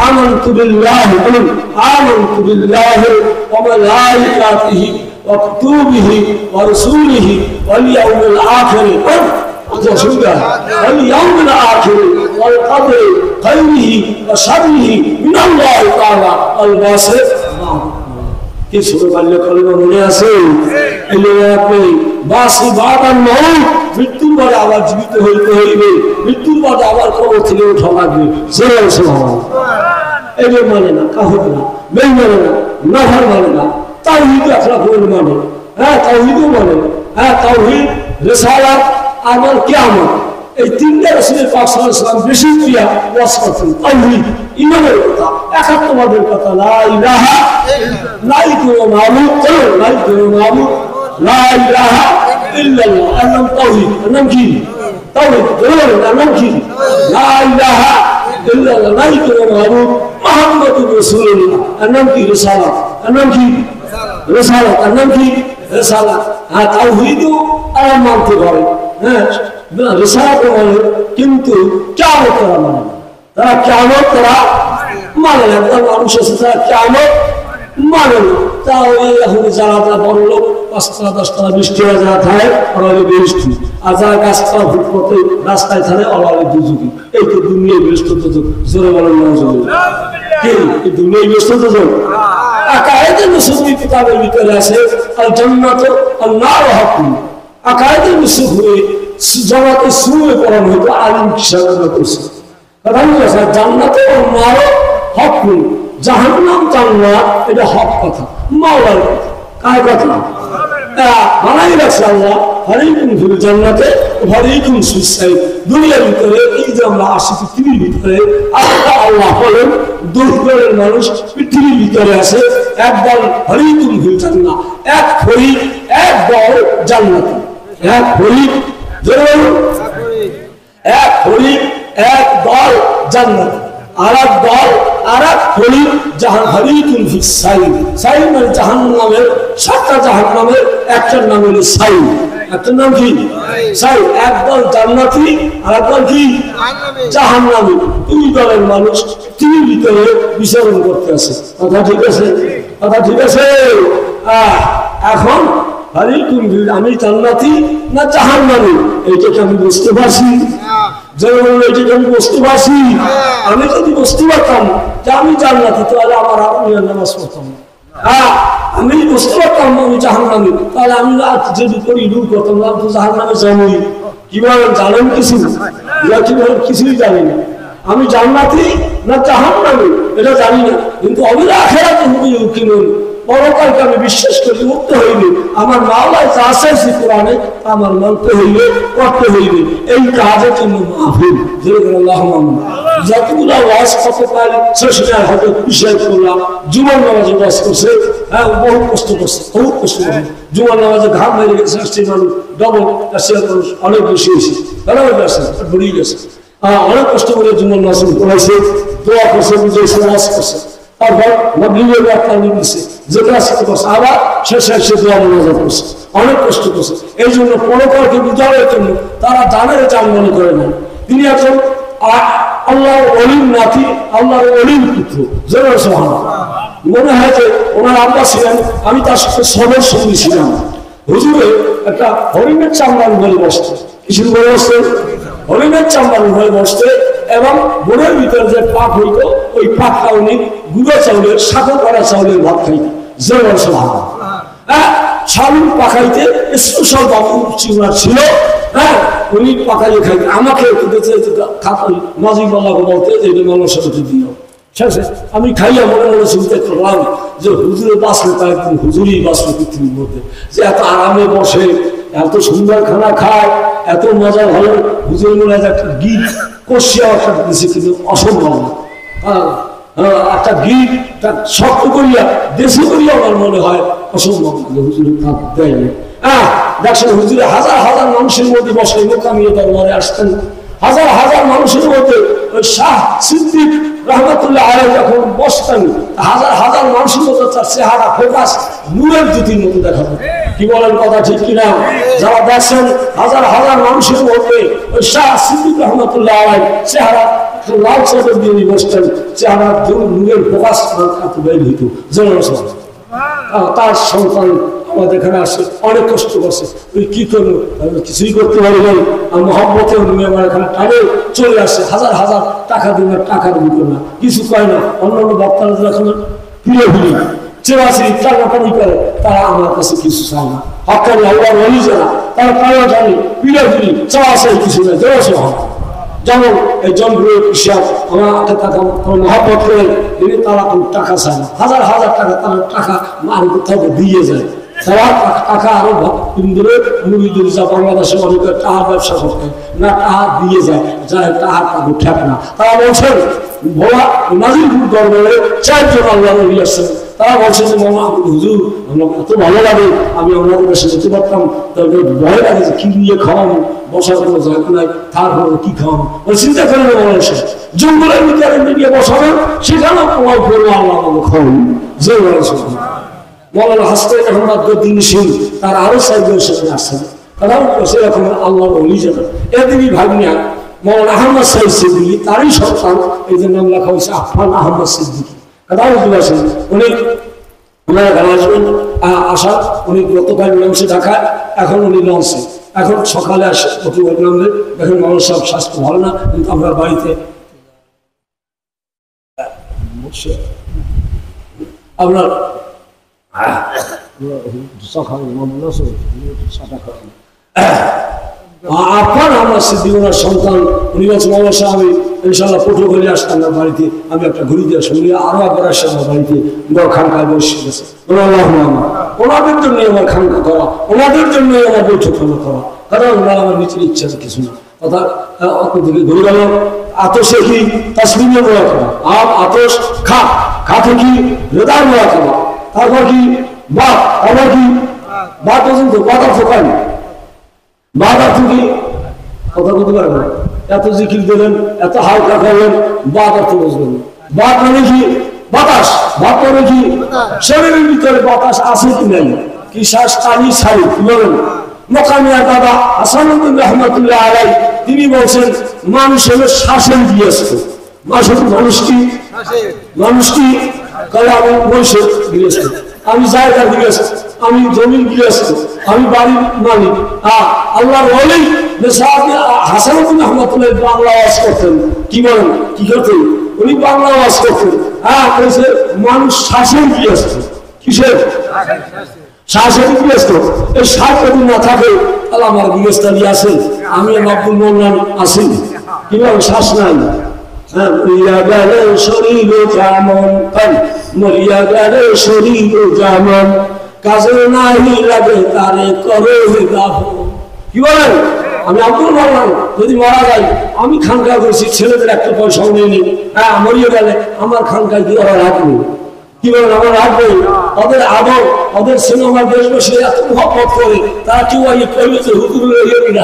Speaker 1: আমানতু বিল্লাহি, বলুন আমানতু বিল্লাহি ওয়া মালাইকাতিহি ওয়া কুতুবিহি ওয়া রাসূলিহি ওয়াল ইয়াউমিল আখির واليوم الآخر والقدر خيره وشره من الله تعالى الباسط। কি সুরে বাল্য কলমা মনে আছে, আপনি বাসি বাবার মৌত, মৃত্যুর পরে আবার জীবিত হইতে হইবে, মৃত্যুর পরে আবার কবর থেকে ওঠা লাগবে। এদের মানে না, কাহর না, মেল মানে না, নাফার মানে না, তাওহীদ আখলাক মানে, হ্যাঁ তাওহীদও মানে, হ্যাঁ তাওহীদ রিসালাত আমার কিয়ামত, এই তিনটা রাসূলের পাক সাল্লাল্লাহু আলাইহি ওয়াসাল্লাম বেশি প্রিয়া ওয়াজ করতেন। তাওহীদ ঈমানের কথা, একাত্মবাদের কথা, লা ইলাহা নাই কোনো মাবুদ, নাই কোনো মাবুদ, লা ইলাহা ইল্লাল্লাহ, এর নাম তাওহীদ। এর নাম কি তাওহীদ, এর নাম কি লা ইলাহা ইল্লাল্লাহ, নাই কোনো মাবুদ, মুহাম্মাদুর রাসূলুল্লাহ, এর নাম কি রিসালাত, এর নাম কি রিসালাত, এর নাম কি রিসালাত। আর তাওহীদও আর মানতে পারে, হ্যাঁ রিসালাত মানে, কিন্তু কিয়ামত তারা মানে না, তারা কিয়ামত তারা মানে না। মানুষ আছে তারা কিয়ামত মানে তা ওই এখন যারা বড় লোক 5 তলা 10 তলা 20 তলা যারা থাকে ওরা বেশি, আর যারা গাছতলা ফুটপথে রাস্তায় থাকে ওরা দুজুকি। এই তো দুনিয়ায় ব্যস্ত তো জোরে বলেন না এই দুনিয়ায় ব্যস্ত তো আকায়েদের মুসুফি কিতাবের ভিতরে আছে আল জান্নাত আল নার হাকুম। আকায়েদের মুসুফি জগতে শুয়ে পড়ানো হতো আলিম কিসাবরা করছে। কথা বুঝেছে? জান্নাত ও নার হাকুম, জাহান্নাম জান্নাত এটা হক কথা, মাওলার কথা, কার কথা? বানাই রাখছে আল্লাহ হারিকুম ফিল জান্নাতে হারিকুম ফিস সাইদ। দুনিয়ার ভিতরে এই যে আমরা আসি পৃথিবীর ভিতরে, আল্লাহ বলেন দুই দলের মানুষ পৃথিবীর ভিতরে আছে, একদল হারিকুম ফিল জান্নাত, এক ফরিক এক দল জান্নাতে, এক ফরিক এক ফরিক এক দল জান্নাতে, আর এক দল আর এক ফরিক হারিকুম ফিস সাইদ। সাইদ মানে জাহান্নামের 7টা জাহান্নামের একটার নাম হলো সাইদ। একটার নাম কি? সাইদ। একদল জান্নাতি আর একদল কি? জাহান্নামী। দুই দলের মানুষ পৃথিবীর ভিতরে বিচরণ করতে আছে। কথা ঠিক আছে? কথা ঠিক আছে? এখন আমি জান্নাতি না জাহান্নামী এইটাকে আমি বুঝতে পারছি। আমি বুঝতে পারছি। আমি যদি বুঝতে পারতাম যে আমি জান্নাতি তাহলে আমার নামাজ পড়তাম। আমি বুঝতে পারতাম আমি জাহান্নামী তাহলে আমি যদি করি দূর করতাম না, তো জাহান্নামে জানি কিভাবে জানেন কিছু কিভাবে কিছুই জানি না। আমি জান্নাতি না জাহান্নামী এটা জানি না, কিন্তু অবিরা আখিরাতে মুকিনুন পরকালকে আমি বিশ্বাস করি, মুক্ত হইলে আমার মাওলায় যা চাইছি কোরআনে আমার মানতে হইলে করতে হইলে এই কাজের জন্য মাহফিল যতগুলো ওয়াজ করতে পারি সেটা হয়তো বিষয় করলাম। জুমার নামাজে ওয়াজ করছে, হ্যাঁ বহু কষ্ট করছে, বহু কষ্ট করছে। জুমার নামাজে ঘাম মেরে গেছে, মানুষ ডবল মানুষ অনেক বেশি হয়েছে, বেরিয়ে গেছে। অনেক কষ্ট করে জুমার নামাজ করাইছে, দোয়া করছে, বুঝেছে, ওয়াজ করছে। তারপর মাগরিবের একটা নিয়েছে, যেটা করছে আবার শেষে দোয়া মোনাজাত করছে, অনেক কষ্ট করছে। এই জন্য পরকালকে বুঝানোর জন্য তারা জানের চাল মনে করে না। তিনি একজন আল্লাহর ওলির নাতি, আল্লাহর ওলির পুত্র। মনে হয় যে ওনার আব্বা ছিলেন, আমি তার সাথে সদর সঙ্গী ছিলাম। হুজুরে একটা হরিণের চামড়ার উপরে বসতে, কিছুর উপরে বসতে, হরিণের চামড়ার উপরে বসতে, এবং বোনের ভিতরে যে পাক হইত ওই পাকটা উনি গুঁড়ো চাউলের সাগর করা চাউলের ভাত খাইতেন। চাউল পাকাইতে স্পেশাল বাবু চিংড়া ছিল, হ্যাঁ উনি পাকাইয়ে খাইতেন। আমাকে মাঝি বাবাকে বলতে যে এটা মানুষের সাথে দিও। আমি খাইয়া মনে মনে চিন্তা করলাম যে হুজুরে বাঁচলে তা একদম হুজুরই বাঁচলে পৃথিবীর মধ্যে, যে এত আরামে বসে, এত সুন্দর খানা খায়, এত মজা ভালো। হুজুরের মনে হয় একটা গিট কষিয়া একটা দিয়েছে, কিন্তু অসম্ভব না। একটা গিট শক্ত করিয়া দেশে করিয়া আমার মনে হয় অসম্ভব লাগে। হুজুরের কাপ দেয় না। দেখছেন হুজুরে হাজার হাজার মানুষের মধ্যে বসে মোকামিয়ে দরবারে আসতেন। হাজার হাজার মানুষের মধ্যে ওই শাহ সিদ্দিক রহমতুল্লাহ আলাইহি যখন বসতেন, হাজার হাজার মানুষের মধ্যে তার চেহারা ফোকাস নূরের জ্যোতির মতো দেখা যেত। কি বলেন কথা ঠিক কিনা? যারা দেখছেন হাজার হাজার মানুষের মধ্যে ওই শাহ সিদ্দিক রহমতুল্লাহ আলাইহি চেহারা লাল চাদর দিয়ে বসতেন, চেহারা নূরের ফোকাস বের হইত। তার সন্তান আমাদের এখানে আসে, অনেক কষ্ট করছে। তুই কি করবো? কিছুই করতে পারি নাই। আর মহব্বতে আমার এখানে টানে চলে আসে, হাজার হাজার টাকা দিন, টাকা দিত না, কিছু কয় না। অন্যান্য বক্তারা এখন প্রিয় ভিড়ি চেরাচি টানাটানি করে, তারা আমার কাছে কিছু চায় না। হকানি আল্লাহর ওলি যারা, তারা টানাটানি প্রিয় ভিড়ি চাওয়া চাই কিছু না, দেওয়া হয়। যেমন এই জনপ্রিয় কৃষক আমাকে টাকা মহব্বত করেন, তিনি তারা কোনো টাকা চায় না। হাজার হাজার টাকা তারা টাকা আর কোথাও দিয়ে যায়। তারা টাকা আরো ইন্দুরে মুড়িদুর যা বাংলাদেশে অনেকে টাকা ব্যবসা করতে না, টাকা দিয়ে যায়, যায় টাকার টাকা ঠেক না। তারা বলছেন ভোলা নাজিরপুর দরবারে 4 জন আল্লাহ নবী আসছেন। তারা বলছে যে মামা হুজুর আমার এত ভালো লাগে, আমি ওনাদের কাছে যেতে পারতাম, তাদের ভয় লাগে যে কি নিয়ে খাওয়ানো, বসার কোনো জায়গা নাই, তারপরে কি খাওয়ানো। চিন্তা করেন মানুষের জঙ্গলের ভিতরে নিয়ে বসাবেন, সেখানেও তোমার করবো আল্লাহ আমাকে খাওয়ান। যে বলেছে মৌলানা হাসতে আহমদ গদ্দিন সিং, তার আরো 4 জন সেখানে আসছেন। তারা সেরকম আল্লাহর ওলি যাবেন। এদিনই ভাগ্নিয়া মৌলানা আহমদ সাইদ সিদ্দিকী, তারই সন্তান, এই যে নাম লেখা হয়েছে আফফান আহমদ সিদ্দিকী। কথা বুঝতে পারছেন? উনি ওনারা এখানে আসবেন। আসার উনি গতকাল লঞ্চে ঢাকায়, এখন উনি লঞ্চে, এখন সকালে আসে প্রতিবাদে। দেখেন মানুষ সব স্বাস্থ্য ভালো না, কিন্তু আমরা বাড়িতে আপনার আপনার আমার সিদ্ধিগুণার সন্তান উনি বলছেন অবশ্যই আমি ইনশাল্লাহ পটুয়াখালী আসতাম না বাড়িতে, আমি একটা ঘুরি দিয়ে শুনি আরো একবার আসে আমার বাড়িতে খানকায় বসে গেছে। ওনাদের জন্যই আমার খানকা করা, ওনাদের জন্যই আমার বৈঠক করা, কারণ ওনারা আমার নিজের ইচ্ছা কিছু না। অর্থাৎ দিকে ঘুরে গেল আতসে কি তাসমিনের মোড়া খাওয়া, আতস খাতে কি রেদার মোড়া খাওয়া, তারপর কি বাদ, আবার কি বাদ পর্যন্ত বাদার ফোকানি বাদ আর কি কথা বলতে পারবেন। এত জিকির দিলেন, এত হালকা করলেন, বাদ অর্থ বুঝবেন। বাদ মানে কি বাতাস, বাদ মানে কি শরীরের ভিতরে বাতাস আছে কি নাই, কি শ্বাস টানি ছাড়ি কি বলেন। মোকামিয়া দাদা হাসানুদ্দিন রহমতুল্লাহ আলাই তিনি বলছেন মানুষ হলো শ্বাসের গৃহস্থ। মানুষ কি কারণ আমি বৈশের গৃহস্থ, আমি জায়গার গৃহস্থ, আমি জমির গৃহস্থ, আমি বাড়ির মালিক। আল্লাহর ওলি হাসানুদ্দিন রহমতুল্লাহ বাংলা ওয়াজ করতেন, কি বলেন কি করতেন উনি বাংলা ওয়াজ করতেন। বলছে মানুষ শ্বাসের গৃহস্থ, কিসের শ্বাসের গৃহস্থ। এই শ্বাস যদি না থাকে তাহলে আমার গৃহস্থালি আছে, আমি আব্দুল মোল্লান আছি, কিভাবে শ্বাস নাই। মরিয়া গেলে শরীর যেমন, মরিয়া গেলে শরীর যেমন, কাজে নাই লাগে তারে করে দাফন। কি বলেন আমি আব্দুল মোল্লান যদি মারা যাই, আমি খানকা করছি, ছেলেদের একটা পয়সাও নেই, মরিয়া গেলে আমার খানকায় কি ওরা রাখবে, কি বলেন আমার রাখবে। ওদের আদর, ওদের সিনেমার দেশবাসী এত মহব্বত করে, তারা কেউ করলে যে হুকুম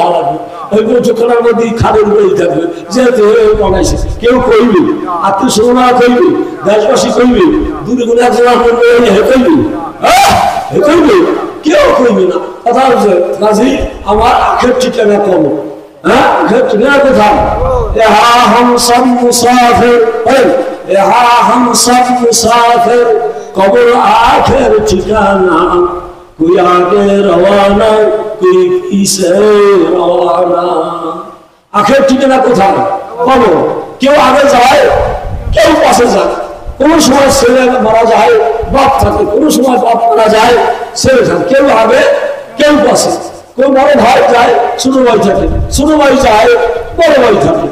Speaker 1: হারাবে, ওই বৈঠকখানার মধ্যে খাদের বই থাকবে, যেহেতু বানাইছে কেউ কইবে, আত্মীয় স্বজনরা কইবে, দেশবাসী কইবে, দূরে গুণে একজন কইবে, কেউ কইবে না। কথা হচ্ছে কাজী আমার আখের ঠিকানা কম, আখের ঠিকানা কোথায়। हम सब मुसाफिर, हम सब मुसाफिर, कब्र आखिर ठिकाना, कोई आगे रवाना कोई पीछे रवाना। आखिर ठिकाना কোথায় কবর। কেউ আগে যায়, কেউ পাশে যায়। কোন সময় ছেলে মারা যায়, বাপ থাকে, কোন সময় বাপ মারা যায়, ছেলে থাকে। কেউ আগে কেউ পাশে, কেউ বড় ভাই যায়, ছোট ভাই থাকে, ছোট ভাই যায়, বড় ভাই থাকে।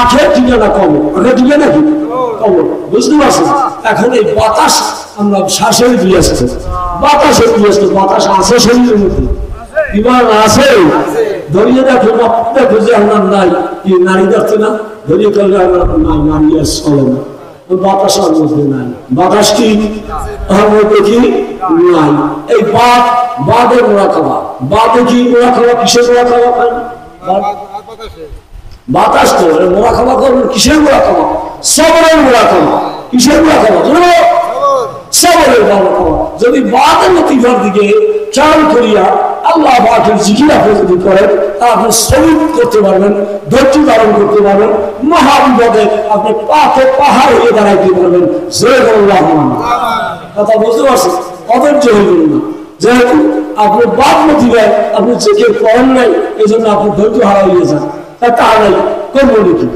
Speaker 1: আখের ঠিকানা কবর, আখের ঠিকানা কি কবর, বুঝতে পারছেন। এখন এই বাতাস আমরা শ্বাসের গৃহস্থ, বাতাসের গৃহস্থ, বাতাস আছে শরীরের মধ্যে, ইমান আছে। ধরিয়ে দেখো দেখো যে আমার নাই, কি নারী দেখছে না, ধরিয়ে করলে আমার নাই, নারী আর চলে না, বাতাস আর মধ্যে নাই। বাতাস কি আমার মধ্যে কি নাই। এই বাদ, বাদের মোড়া খাওয়া, বাদে কি মোড়া খাওয়া, কিসের মোড়া খাওয়া পান বাতাস তো মোড়া খাওয়া করবেন, কিসের মোড়া খাওয়া, সবরের মোড়া খাওয়া, কিসের মোড়া খাওয়া, সবরের মোড়া খাওয়া। যদি বাদের লতিফার দিকে খেয়াল করিয়া আল্লাহ পাকের জিকির আপনি যদি করেন, তা আপনি শহীদ করতে পারবেন, ধৈর্য ধারণ করতে পারবেন, মহাবিপদে আপনি পাথর পাহাড় হয়ে দাঁড়াইতে পারবেন। কথা বুঝতে পারছেন, অধৈর্য হইবেন না। যেহেতু আপনি বাদ লতিফায় আপনি চেকে করেন নাই, এই জন্য আপনি ধৈর্য হারা হয়ে যান। তা নাই করবো নাকি,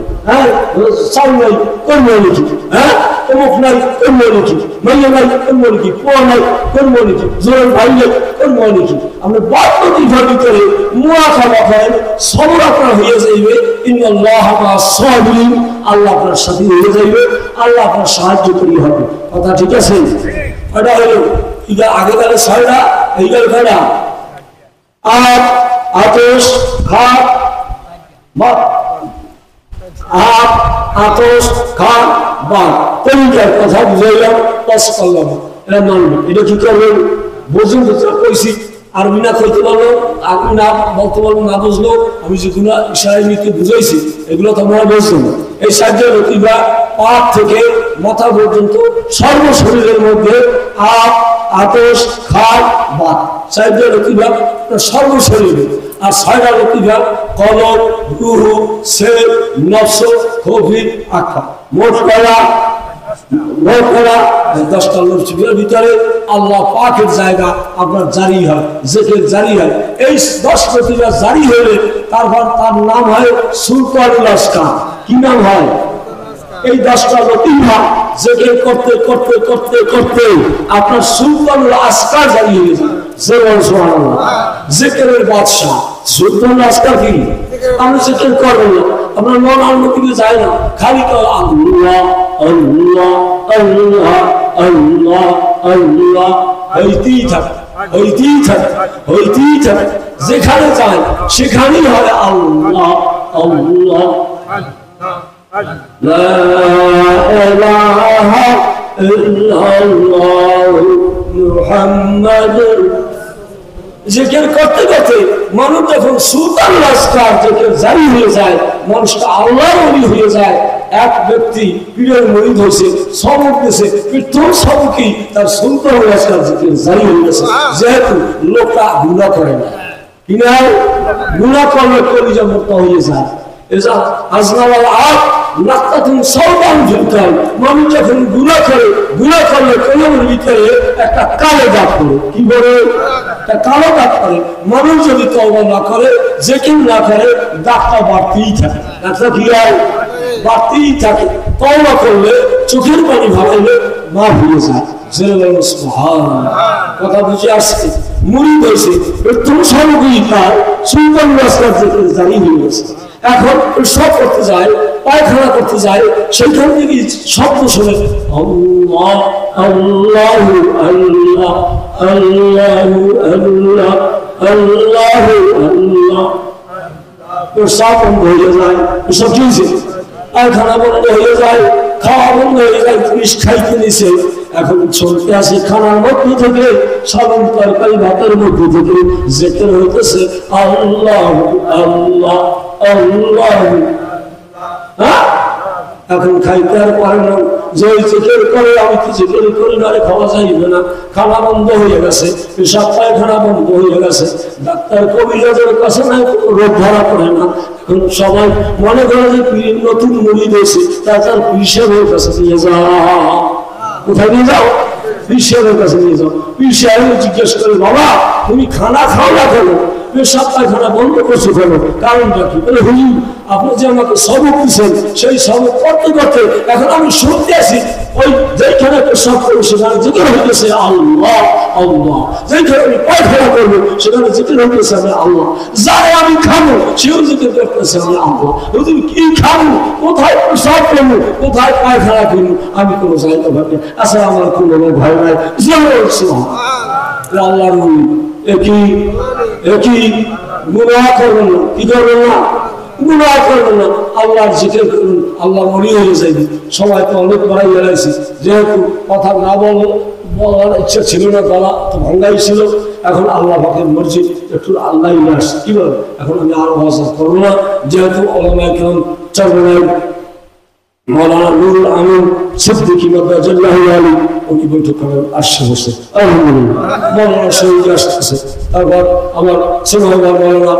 Speaker 1: চাল নাই করবো নাকি, অমুক নাই করবো নাকি, মাইয়া নাই করবো নাকি, পোয়া নাই করবো নাকি, জোরের ভাই নাই করবো নাকি। আপনি বাধ্যতিভার ভিতরে মোয়া খাওয়া খান, সবর আপনার হয়ে যাইবে। আল্লাহ আপনার সাথে হয়ে যাইবে, আল্লাহ আপনার সাহায্য করি হবে। কথা ঠিক আছে। এটা হলো আগে গেলে ছয়টা, এই গেল কয়টা, আতস খাট আতস খাট বাদ, পরিবার কথা বুঝাইলাম, পাস করলাম, এটা মানবে। এটা কি করবেন বুঝুন, কইছি আরবি না কইতে পারলো, আপনি না বলতে পারবো, না বুঝলো, আমি যেগুলো ইশারায় নিতে বুঝাইছি এগুলো তো আমরা বুঝলাম। এই সাহায্যের রতিবা পাপ থেকে মাথা পর্যন্ত সর্বশরীরের মধ্যে আতস খাট বাদ, সাহায্যের রতিবা সর্বশরীরে। আর ছয়টা রতিবা কলব, রুহু, সের, নফস, খফি, আখা। মোট করা 10টা লতিফার ভিতরে আল্লাহ পাকের জায়গা আপনার জারি হয়, জিকির জারি হয়। এই 10 লতিফা জারি হলে তারপর তার নাম হয় সুলতানুল আসকার। কি নাম হয়? এই 10টা লতিফা জিকির করতে করতে করতে করতে আপনার সুলতানুল আসকার জারি হয়ে যায়। সুবহানাল্লাহ। জিকিরের বাদশা সুলতানুল আসকার কি? আমরা জিকির করবেন না, আপনার মন অন্য দিকে যায় না, খালি আল্লাহ আল্লাহ আল্লাহ আল্লাহ আল্লাহ হইতেই থাকে, হইতেই থাকে, হইতেই থাকে। যেখানে যায় সেখানেই হয় আল্লাহ আল্লাহ। লা ইলাহা ইল্লাল্লাহ মুহাম্মাদুর। জিকির করতে করতে মানুষ যখন সুলতানুল আসকার জিকির জারি হয়ে যায়, মানুষটা আল্লাহর ওলি হয়ে যায়। এক ব্যক্তি পীরের মুরিদ হয়েছে, সবক দিয়েছে, প্রথম সবকই তার সুলতানুল আসকার জিকির জারি হয়ে গেছে। যেহেতু লোকটা গুনাহ করে না, কিনা গুনাহ করলে কলিজা মোটা হয়ে যায়। মানুষ যখন গুনাহ করে, গুনাহ করলে কলমের ভিতরে একটা কালো দাগ পড়ে। কি বলে? একটা কালো দাগ পড়ে। মানুষ যদি তওবা না করে, জিকির না করে, দাগটা বাড়তেই থাকে। দাগটা কি হয়? বাড়তেই থাকে। তওবা করলে, চোখের পানি ভালাইলে মাফ হয়ে যায়। কথা বুঝে আসছে? মুরিদ হয়েছে, প্রথম সর্বগুলি তার সুলতানুল আসকার জিকির জারি হয়ে গেছে। এখন সব করতে যায়, পায়খানা করতে যায়, সেইখান থেকে শব্দ শুনে আল্লাহ আল্লাহ আল্লাহ আল্লাহ আল্লাহ আল্লাহ, সব বন্ধ হয়ে যায়। সব চলছে, পায়খানা বন্ধ হয়ে যায়, খাওয়া বন্ধ হয়ে যায়, পুলিশ খাইতে নিছে। এখন চলতে আসে খানার মধ্যে থেকে, সাধারণ তরকারি ভাতের মধ্যে থেকে জিকির হইতেছে আল্লাহ আল্লাহ আল্লাহ। এখন খাইতে আর পারে না, যে জিকির করে আমি কি জিকির করি না, খাওয়া যাইবে না। খানা বন্ধ হয়ে গেছে, পেশাব পায়খানা বন্ধ হয়ে গেছে। ডাক্তার কবিরাজের কাছে নাই, রোগ ধরা পড়ে না। এখন সবাই মনে করে যে নতুন মুরিদ হয়েছে, তার পিসের কাছে নিয়ে যাও। কোথায় নিয়ে যাও? পিসের কাছে নিয়ে যাও। পিসের জিজ্ঞেস করে, বাবা তুমি খানা খাও না কেন? পেশাব পায়খানা বন্ধ করছো কেন? কারণটা কি? বলে হুজুর আপনি যে আমাকে সবক দিচ্ছেন, সেই সবক করতে করতে এখন আমি শুনতে আসি, ওই যেখানে পেশাব করবো সেখানে জিকির হইতেছে আল্লাহ আল্লাহ, যেখানে আমি পায়খানা করবো সেখানে জিকির হইতেছে আমি আল্লাহ, যারে আমি খাবো সেও জিকির করতেছে আমি আল্লাহ। হুজুর কি খাবো, কোথায় পেশাব করবো, কোথায় পায়খানা করবো, আমি কোনো জায়গা ভাবি আচ্ছা আমার কোনো ভয় নাই। আল্লাহর একই গুনাহ করবেন না। কি করবেন না? গুনাহ করবেন না, আল্লাহর জিকির করুন, আল্লাহ ওলি হয়ে যাবে। সবাই তো অনেক বড়াই বেড়াইছে, যেহেতু কথা না বলার ইচ্ছা ছিল না, গলা তো ভাঙ্গাই ছিল। এখন আল্লাহ পাকের মর্জি, একটু আল্লাহ আসছে। কি বল? এখন আমি আরো ভাষা করবো না, যেহেতু ওলামায়ে কেরাম চরমায় মৌলানা নুরুল আমিন সিদ্দিকী মাদাজাল্লাহু আলী উনি বৈঠক করেন, আসছে বসে আলহামদুলিল্লাহ। মৌলানা শহীদ আসতেছে। তারপর আমার সিনহাবার মৌলানা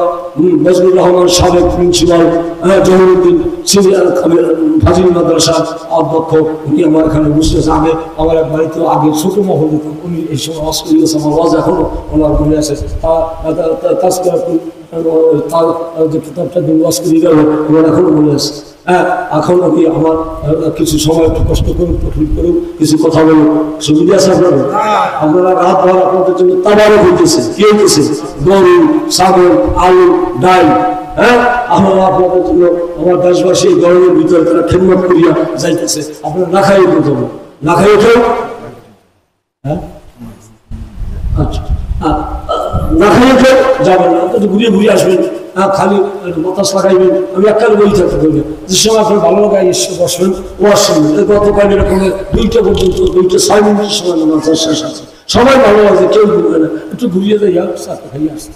Speaker 1: বজলুর রহমান সাবেক প্রিন্সিপাল, জহিরুদ্দিন সিনিয়র ফাজিল মাদ্রাসার অধ্যক্ষ, উনি আমার এখানে বসতেছে। আগে আমার এক বাড়িতে আগে ছোট মহল দিতাম, উনি এই সময় অসুবিধা আছে, আমার ওয়াজ এখনো ওনার মনে আছে। তার যে কিতাবটা দিয়ে ওয়াজ করে গেল আমার এখনো মনে আছে। এখন আমি আমার কিছু সময় একটু কষ্ট করুন, তকলিফ করুন, কিছু কথা বলুন, সুবিধা আছে আপনারা? আপনারা রাত ভর আপনাদের জন্য তাবারক হইতেছে। কি হইতেছে? গরু, ছাগল, আলু, ডাল। আপনারা আপনাদের জন্য আমার দেশবাসী গরমের ভিতরে তারা খেদমত করিয়া যাইতেছে। আপনারা না খাইয়ে করতে হবে, না খাইয়ে কেউ আচ্ছা না খাইয়ে কেউ যাবেন না, একটু ঘুরিয়ে ঘুরিয়ে আসবেন। খালি বাতাস লাগাইবেন। আমি একটা বই থাকতে পারবেন, যে সময় আপনার ভালো লাগাই এসে বসবেন, ও আসবেন। গতকাল এরকম 2টা পর্যন্ত 2টা 6 মিনিটের সময় নামাজ শেষ আছে। সবাই ভালো আছে, কেউ ঘুরবে না, একটু ঘুরিয়ে দেয় সাথে খাইয়ে আসছে।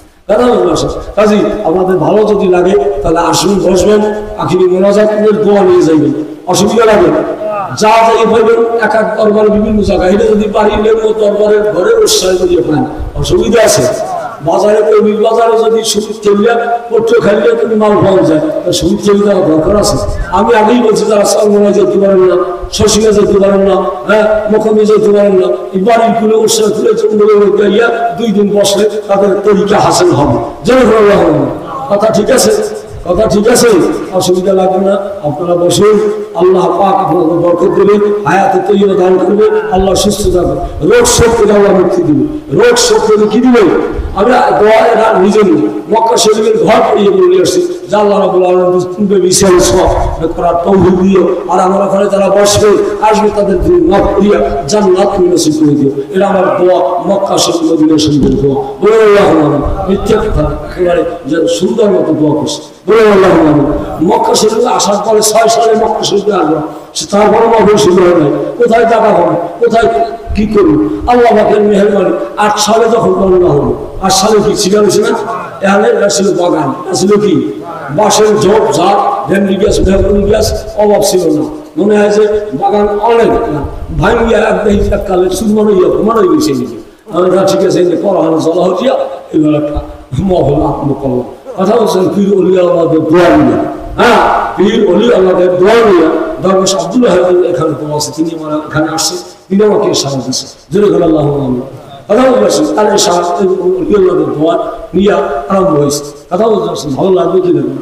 Speaker 1: কাজী আপনাদের ভালো যদি লাগে তাহলে আসবেন, বসবেন, আখিরি মোনাজাতের দোয়া নিয়ে যাইবেন। অসুবিধা লাগে যা যাই পাইবেন এক এক দরবারে বিভিন্ন জায়গায়। এটা যদি বাড়ির দরবারের ঘরে উৎসাহ করিয়ে পান, অসুবিধা আছে। বাজারে কবি বাজারে যদি সুদ খেলিয়া পট্ট খাইলে তুমি মাল পাওয়া যায়, সুদ খেলে দেওয়ার দরকার আছে। আমি আগেই বলছি যারা সর্বনায় যেতে পারেন না শশিনা যেতে পারেন না, হ্যাঁ মোকামে যেতে পারেন না, এই বাড়ির খুলে উৎসাহ খুলে জঙ্গলের মধ্যে ইয়া 2 দিন বসলে তাদের তরিকা হাসিল হবে। যেন কথা ঠিক আছে, কথা ঠিক আছে, অসুবিধা লাগবে না। আপনারা বসুন, আল্লাহ পাক আপনাদের বরকত দেবে, হায়াতে তৈরি দান করবে, আল্লাহ সুস্থ থাকবে, রোগ শোক থেকে আল্লাহ মুক্তি দিবে। রোগ শোক থেকে কি দিবে? আমরা দোয়া এরা নিজে নিজে মক্কা শরীফের ঘর পড়িয়ে বলে আসছি যে আল্লাহ রাব্বুল আলামিন পূর্বে বিশাল সব করার তৌফিক দিও, আর আমার ওখানে যারা বসবে আসবে তাদের মাফ করিয়া জান্নাত নসিব করে দিও। এটা আমার দোয়া, মক্কা শরীফ মদিনা শরীফের দোয়া। বলে আল্লাহু আকবার। মিথ্যা কথা একেবারে যে সুন্দর মতো দোয়া করছে। বলে আল্লাহু আকবার। মক্কা শরীফে আসার পরে 6 সালে মক্কা শরীফে আসলাম, তারপরে মাহফিল শুরু হয় নাই। কোথায় টাকা হবে, কোথায় কি করবো? আল্লাহ পাকের মেহেরবানি 8 সালে যখন করোনা হলো, 8 সালে কি ছিল না? এখানে ছিল বাগান, ছিল কি বাঁশের ঝোপ ঝাড়, ভেন্ডি গ্যাস ভেন্ডি গ্যাস, অভাব ছিল না। মনে হয় যে বাগান অনেক ভাঙ্গিয়া এককালে সুন্দর মনে গেছে নিজে। আমি ঠিক আছে পড়ানো চলা হচ্ছিয়া এবার একটা মহল আত্ম করলাম। কথা বলছেন পীর অলি আল্লাহদের দোয়া নিয়ে, হ্যাঁ পীর অলি আল্লাহদের দোয়া নিয়ে দরবেশ আব্দুল্লাহ এখানে তো আছে, তিনি আমার এখানে আসছে, তিনি আমাকে সাহায্য দিচ্ছে। জোরে করে আল্লাহ কথা বলছেন, আর এই অলি আল্লাহদের দোয়া নিয়ে আরম্ভ হয়েছে। কথা বলছেন ভালো লাগবে কি দেখুন,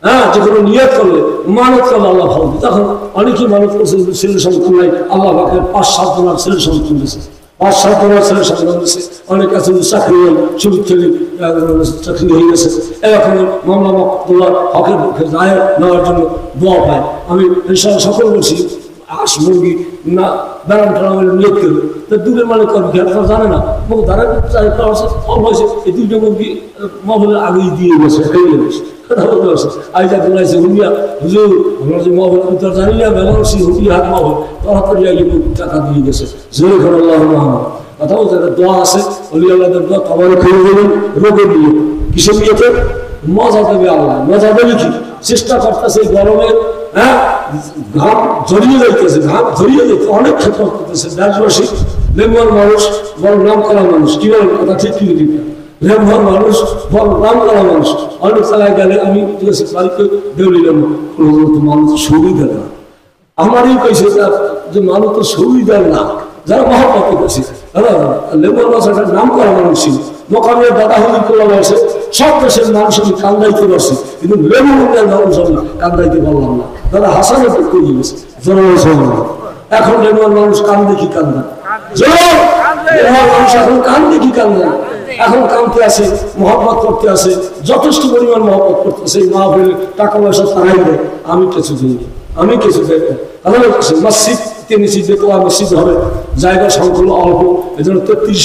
Speaker 1: হ্যাঁ যে কোনো নিয়ত করলে মানত করলে আল্লাহ ভালো দিই। তখন অনেকেই মানত করছে ছেলে সন্তান নাই, আল্লাহ পাকের 5-7 জনের ছেলে সন্তান দিয়েছে, 5-7 জনের ছেলে সন্তান দিয়েছে। অনেক কাছে চাকরি শুরু থেকে চাকরি হয়ে গেছে। এরকম মামলা মকবুল্লাহ হকের পক্ষে রায় নেওয়ার জন্য দোয়া পায়। আমি সকল বলছি হাঁস মুরগি না ব্যারাম টারামের নিয়োগ করবে, তো দূরের মানে করবে আপনারা জানে না, তারা হয়েছে এই 2টা মুরগি মহলের আগেই দিয়ে গেছে, খেয়ে গেছে। আইজা বলাইছে হুলিয়া হুজুর আমরা যে মহলের ভিতর জানি না বেলাসি হুলি হাত মহল তাড়াতাড়ি আগে টাকা দিয়ে গেছে। জোরে করে আল্লাহ রহমান। কথা বলতে একটা দোয়া আছে, অলি আল্লাহদের দোয়া খাবারে খেয়ে দেবেন রোগের নিয়ে, কিসের নিয়েতে? মজা দেবে আল্লাহ। মজা দেবে কি? চেষ্টা করতেছে গরমে, হ্যাঁ ঘাম জড়িয়ে যাইতেছে, ঘাম জড়িয়ে যেতে অনেক ক্ষেত্র করতেছে। দেশবাসী লেমুয়ার মানুষ, বড় নাম করা মানুষ, কি বলেন কথা ঠিক কি ঠিক? লেমুয়ার মানুষ, বড় নাম করা মানুষ, অনেক জায়গায় গেলে আমি বাড়িতে দেউলিলাম মানুষ সুবিধা না। আমারই কইছে যে মানুষ তো সুবিধা না, যারা মহাপত করছে লেমুয়ার মানুষ একটা নাম করা মানুষ ছিল। মোকামের দাদা হুলি করা হয়েছে, সব দেশের মানুষ আমি কান্দাইতে পারছি, কিন্তু লেমুয়ার মানুষ আমি কান্দাইতে পারলাম না। দাদা হাসানের পক্ষে গিয়েছে। এখন লেমুয়ার মানুষ কান্দে কি কান্দা? মানুষ এখন কান্দে কি কান্দা? এখন কান্দতে আসে, মহব্বত করতে আসে, যথেষ্ট পরিমাণ মহব্বত করতেছে। মা বলে টাকা পয়সা তারাই দেয়, আমি কিছু দিই, আমি কিছু দেয়। মসজিদ নিচে দোতলা মসজিদ হবে, জায়গা সংকুল অল্প, এই জন্য 33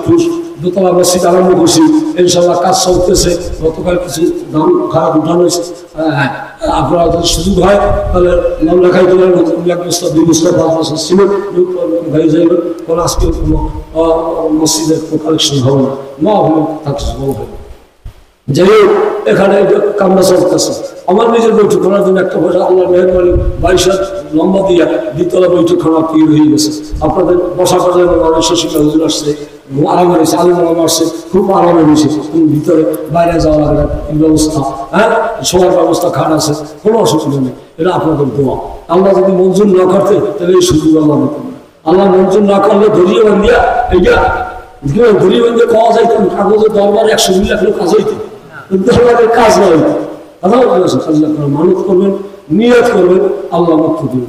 Speaker 1: ফুট দোতলা মসজিদ আরম্ভ করছি। ইনশাল্লাহ কাজ চলতেছে। গতকাল কিছু দাম খারাপ উঠানো হয়েছে। আপনারা যদি সুযোগ হয় তাহলে নাম লেখাই দেবেন, 1 বস্তা 2 বস্তা 5 বস্তা সিমেন্ট গাড়ি যাইবেন। কোনো আজকে কোনো মসজিদের কালেকশন হবে না, মা হলে থাকছে হবে। যাই হোক এখানে কামনা চলতেছে। আমার নিজের বৈঠক করার জন্য একটা পয়সা আল্লাহ মেহরবানি 22 হাত লম্বা দিয়া 2তলা বৈঠক খানা তৈরি হয়ে গেছে। আপনাদের বসা করার অনেক শশীলা হুজুর আসছে, আরামে রয়েছে, আলিম আলম আসছে, খুব আরামে রয়েছে। ভিতরে বাইরে যাওয়া লাগে না, ব্যবস্থা, হ্যাঁ শোয়ার ব্যবস্থা, খাট আছে, কোনো অসুবিধা নেই। এটা আপনাদের দোয়া। আল্লাহ যদি মঞ্জুর না করতে তাহলে এই সুযোগ আল্লাহ দিতেন না। আল্লাহ মঞ্জুর না করলে ধরিয়ে বান্ধিয়া এইটা ধরিয়ে বান্ধিয়ে পাওয়া যাইতেন, কাগজের দরবারে 100 লাখ কাজ হইতেন, কাজ না হইতেন। কথা বলতে মানত করবেন, নিয়ত করবেন, আল্লাহ মুক্তি দিবেন।